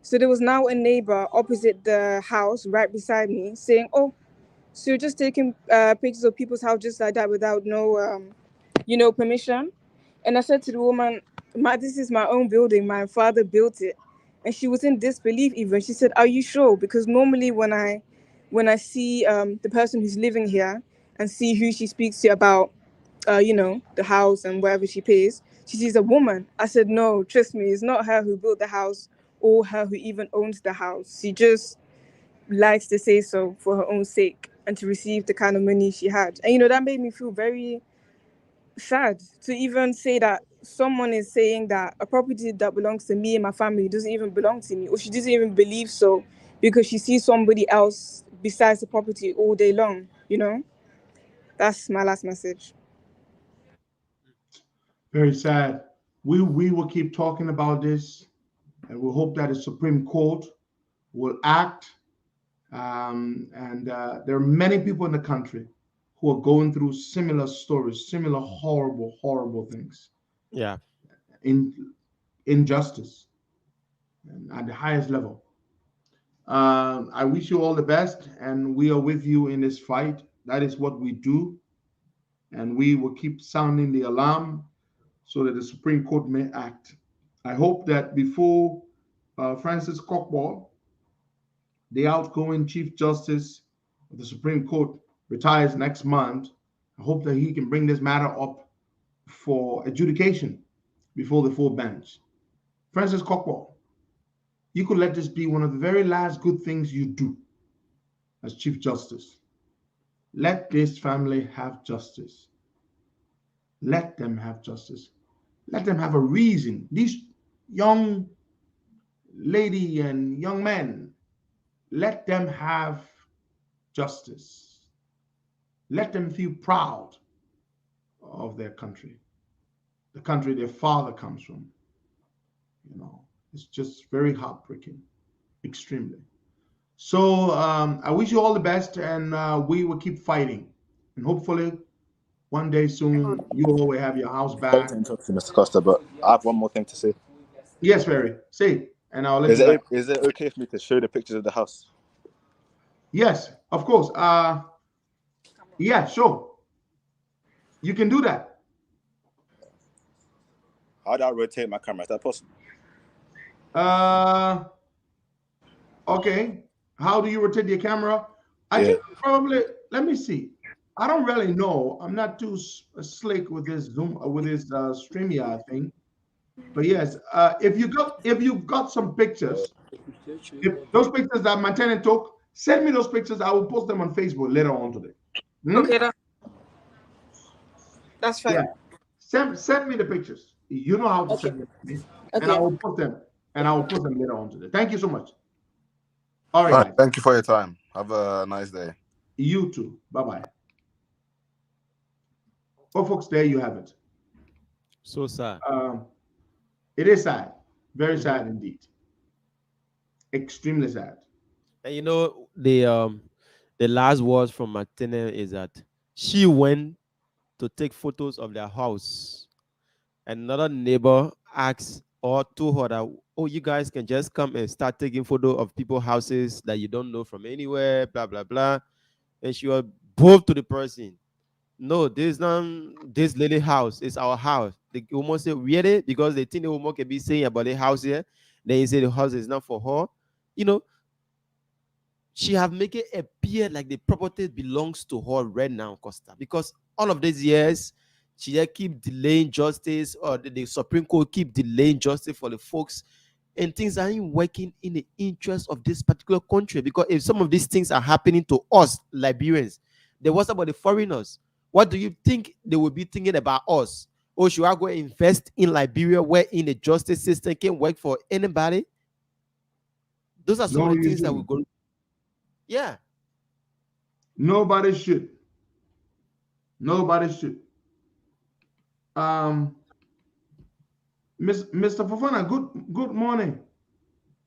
So there was now a neighbor opposite the house, right beside me, saying, "Oh, so you're just taking pictures of people's house just like that without no, permission?" And I said to the woman, "This is my own building. My father built it." And she was in disbelief even. She said, "Are you sure?" Because normally when I see the person who's living here and see who she speaks to about, the house and wherever she pays, she sees a woman. I said, "No, trust me, it's not her who built the house or her who even owns the house. She just likes to say so for her own sake and to receive the kind of money she had." And, that made me feel very sad to even say that someone is saying that a property that belongs to me and my family doesn't even belong to me, or she doesn't even believe so because she sees somebody else besides the property all day long. That's my last message. Very sad. We will keep talking about this, and we hope that the Supreme Court will act. And there are many people in the country who are going through similar stories, similar horrible, horrible things. Yeah. Injustice and at the highest level. I wish you all the best, and we are with you in this fight. That is what we do, and we will keep sounding the alarm so that the Supreme Court may act. I hope that before Francis Cockball, the outgoing Chief Justice of the Supreme Court, retires next month, I hope that he can bring this matter up for adjudication before the full bench. Francis Cockball, you could let this be one of the very last good things you do as Chief Justice. Let this family have justice. Let them have justice. Let them have a reason. These young lady and young men, let them have justice. Let them feel proud of their country, the country their father comes from. You know, it's just very heartbreaking, extremely. So I wish you all the best, and we will keep fighting. And hopefully, one day soon, you all will have your house Sorry back. to interrupt you, Mr. Costa, but I have one more thing to say. Yes, Ferry. Say, and I'll let you back. Is it okay for me to show the pictures of the house? Yes, of course. Yeah, sure. You can do that. How do I rotate my camera? Is that possible? Okay. How do you rotate your camera? I think probably, let me see. I don't really know. I'm not too slick with this Zoom, with this StreamYard thing. But yes, if you've got some pictures, if those pictures that my tenant took, send me those pictures. I will post them on Facebook later on today. Okay, that's fine. Yeah. Send me the pictures. You know how to send them to me. And I will post them. And I will post them later on today. Thank you so much. All right. Thank you for your time. Have a nice day. You too. Bye-bye. Well, folks, there you have it. So sad. It is sad. Very sad indeed. Extremely sad. And you know, the last words from Martina is that she went to take photos of their house. Another neighbor asked or told her that, oh, you guys can just come and start taking photos of people's houses that you don't know from anywhere, blah, blah, blah. And she was both to the person. No, this is not this lady house. It's our house. They almost say, really? Because they think the woman can be saying about the house here. Then you say the house is not for her. You know, she have make it appear like the property belongs to her right now, Costa. Because all of these years, she just keep delaying justice, or the Supreme Court keep delaying justice for the folks, and things aren't working in the interest of this particular country. Because if some of these things are happening to us, Liberians, then what's about the foreigners? What do you think they will be thinking about us? Or should I go invest in Liberia where in the justice system can work for anybody? Those are some of the things that we go. Yeah. Nobody should. Nobody should. Mr. Fofana, good morning.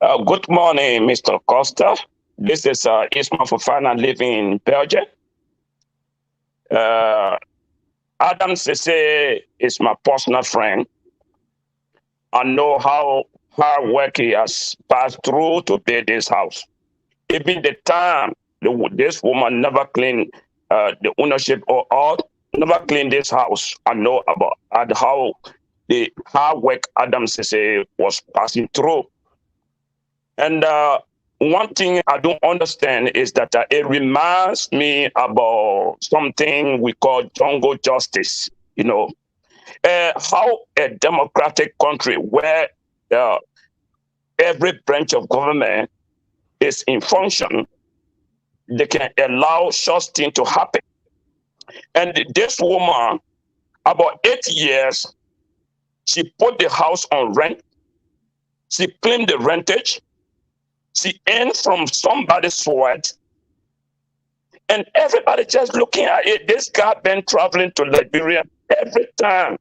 Good morning, Mr. Costa. This is Ismail Fofana living in Belgium. Adam Sese is my personal friend. I know how hard work he has passed through to build this house. Even the time this woman never cleaned the ownership or all, never cleaned this house. I know about how the hard work Adam Sese was passing through. And one thing I don't understand is that it reminds me about something we call jungle justice. You know, how a democratic country where every branch of government is in function, they can allow such thing to happen. And this woman, about 8 years, she put the house on rent. She claimed the rentage. She earned from somebody's sweat. And everybody just looking at it. This guy been traveling to Liberia every time.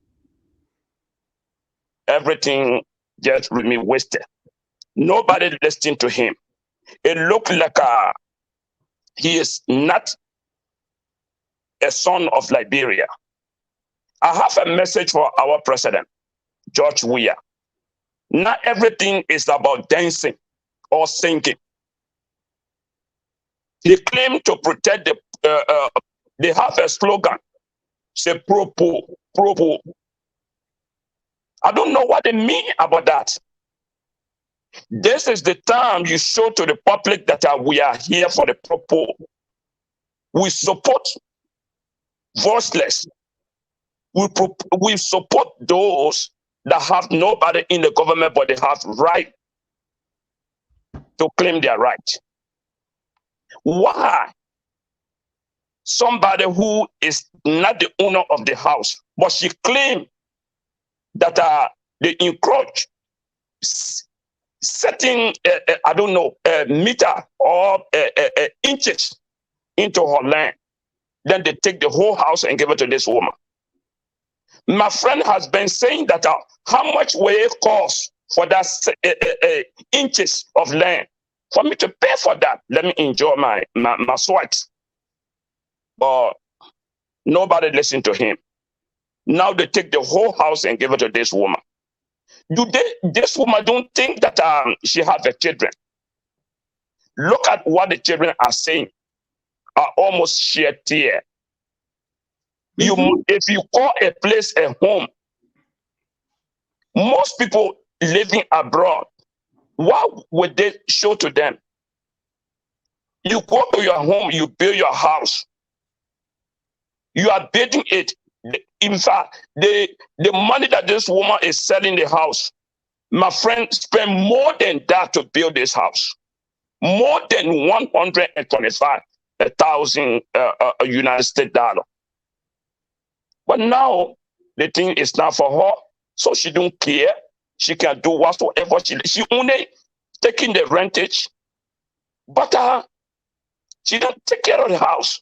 Everything just really wasted. Nobody listening to him. It looked like he is not a son of Liberia. I have a message for our president, George Weah. Not everything is about dancing or singing. He claimed to protect they have a slogan, say pro-poor, pro-poor. I don't know what they mean about that. This is the time you show to the public that we are here for the pro-poor. We support voiceless. We support those that have nobody in the government, but they have right to claim their right. Why? Somebody who is not the owner of the house, but she claimed that they encroach setting, I don't know, meter or inches into her land. Then they take the whole house and give it to this woman. My friend has been saying that how much will it cost for that inches of land? For me to pay for that, let me enjoy my sweat. But nobody listened to him. Now they take the whole house and give it to this woman. This woman don't think that she has the children. Look at what the children are saying. Are almost shed tear. If you call a place a home, most people living abroad, what would they show to them? You go to your home, you build your house. You are building it. In fact, the money that this woman is selling the house, my friend spent more than that to build this house. More than 125,000 United States dollar. But now the thing is not for her, so she don't care. She can do whatsoever she only taking the rentage, but she don't take care of the house.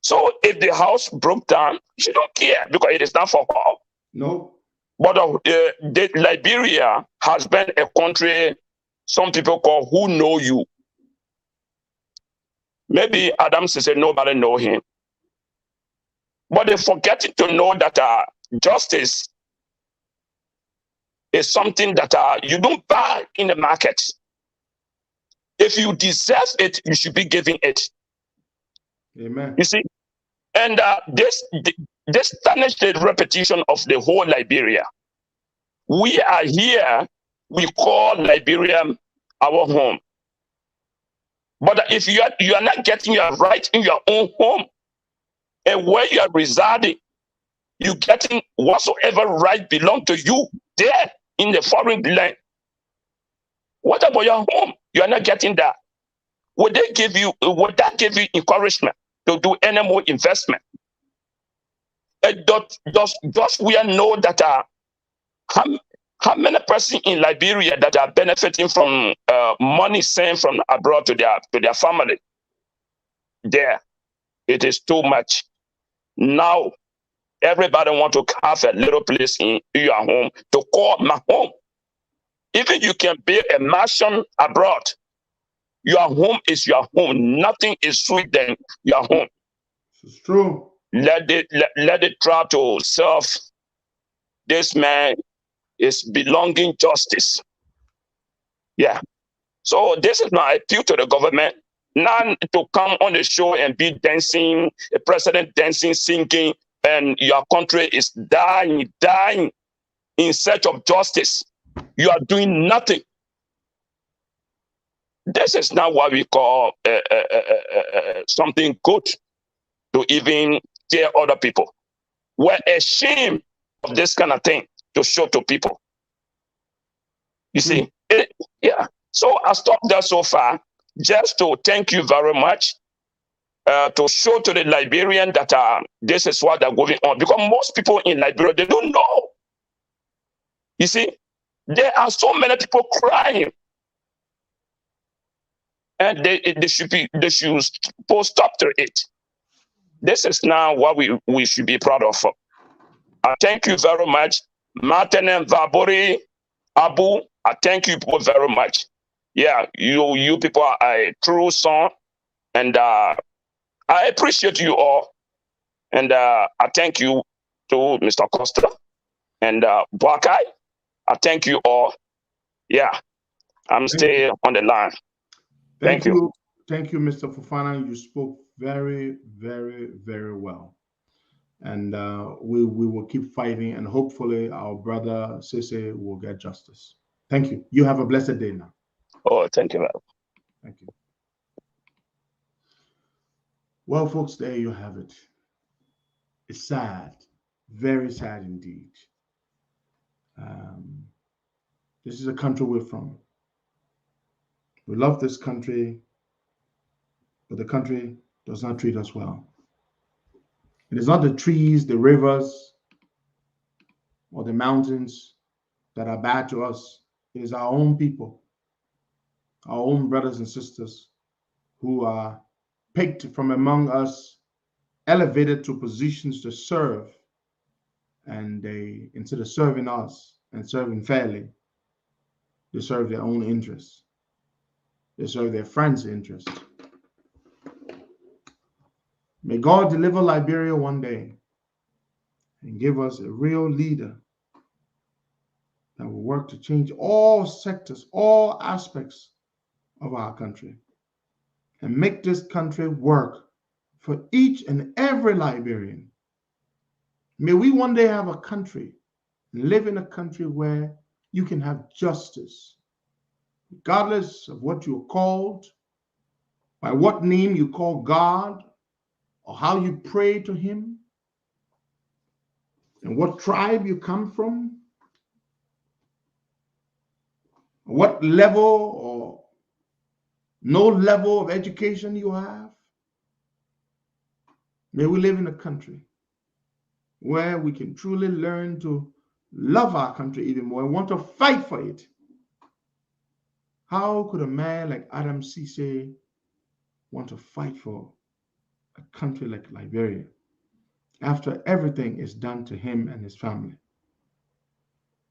So if the house broke down, she don't care because it is not for her. No. But Liberia has been a country some people call who know you. Maybe Adam said nobody know him. But they forgetting to know that justice is something that you don't buy in the market. If you deserve it, you should be giving it. Amen. You see? And this tarnished the reputation of the whole Liberia. We are here, we call Liberia our home. But if you are not getting your right in your own home, and where you are residing, you getting whatsoever right belong to you there in the foreign land. What about your home? You are not getting that. Would that give you encouragement to do any more investment? Does we know that how many persons in Liberia that are benefiting from money sent from abroad to their family? There, it is too much. Now, everybody want to have a little place in your home to call my home. Even you can build a mansion abroad. Your home is your home. Nothing is sweet than your home. It's true. Let it try to serve this man is belonging justice. Yeah. So this is my appeal to the government. Not to come on the show and be dancing, a president dancing, singing, and your country is dying in search of justice. You are doing nothing. This is not what we call something good to even tell other people. We're ashamed of this kind of thing to show to people. You see? Yeah. So I stopped there so far just to thank you very much, to show to the Liberian that this is what they're going on. Because most people in Liberia, they don't know. You see? There are so many people crying. and they should put stop to it. This is now what we should be proud of. I thank you very much, Martin and Vabori, Abu. I thank you people very much. Yeah, you people are a true son, and I appreciate you all. And I thank you to Mr. Costa and Buakai. I thank you all. Yeah, I'm still on the line. Thank you. Thank you, Mr. Fofana. You spoke very, very, very well. And we will keep fighting, and hopefully our brother Sese will get justice. Thank you. You have a blessed day now. Oh, thank you. Thank you. Well, folks, there you have it. It's sad, very sad indeed. This is a country we're from. We love this country, but the country does not treat us well. It is not the trees, the rivers, or the mountains that are bad to us. It is our own people, our own brothers and sisters who are picked from among us, elevated to positions to serve, and they, instead of serving us and serving fairly, they serve their own interests. They serve their friends' interests. May God deliver Liberia one day and give us a real leader that will work to change all sectors, all aspects of our country, and make this country work for each and every Liberian. May we one day have a country, live in a country where you can have justice, regardless of what you're called, by what name you call God, or how you pray to Him, and what tribe you come from, what level or no level of education you have. May we live in a country where we can truly learn to love our country even more and want to fight for it. How could a man like Adam Cisse want to fight for a country like Liberia after everything is done to him and his family?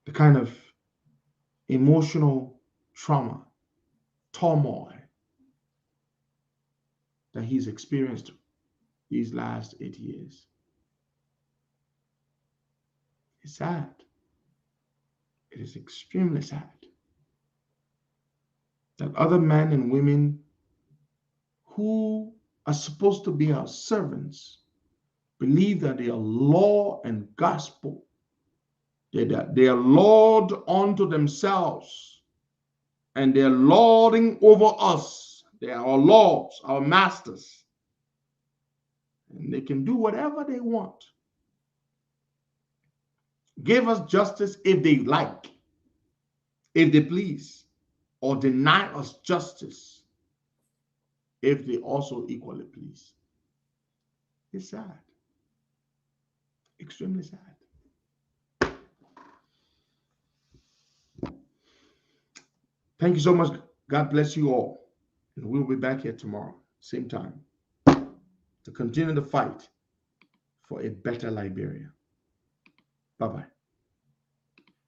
The kind of emotional trauma, turmoil that he's experienced these last 8 years. It's sad. It is extremely sad that other men and women who are supposed to be our servants believe that they are law and gospel. They are Lord unto themselves, and they're lording over us. They are our lords, our masters. And they can do whatever they want. Give us justice if they like, if they please, or deny us justice if they also equally please. It's sad. Extremely sad. Thank you so much. God bless you all. And we'll be back here tomorrow, same time, to continue the fight for a better Liberia. Bye-bye.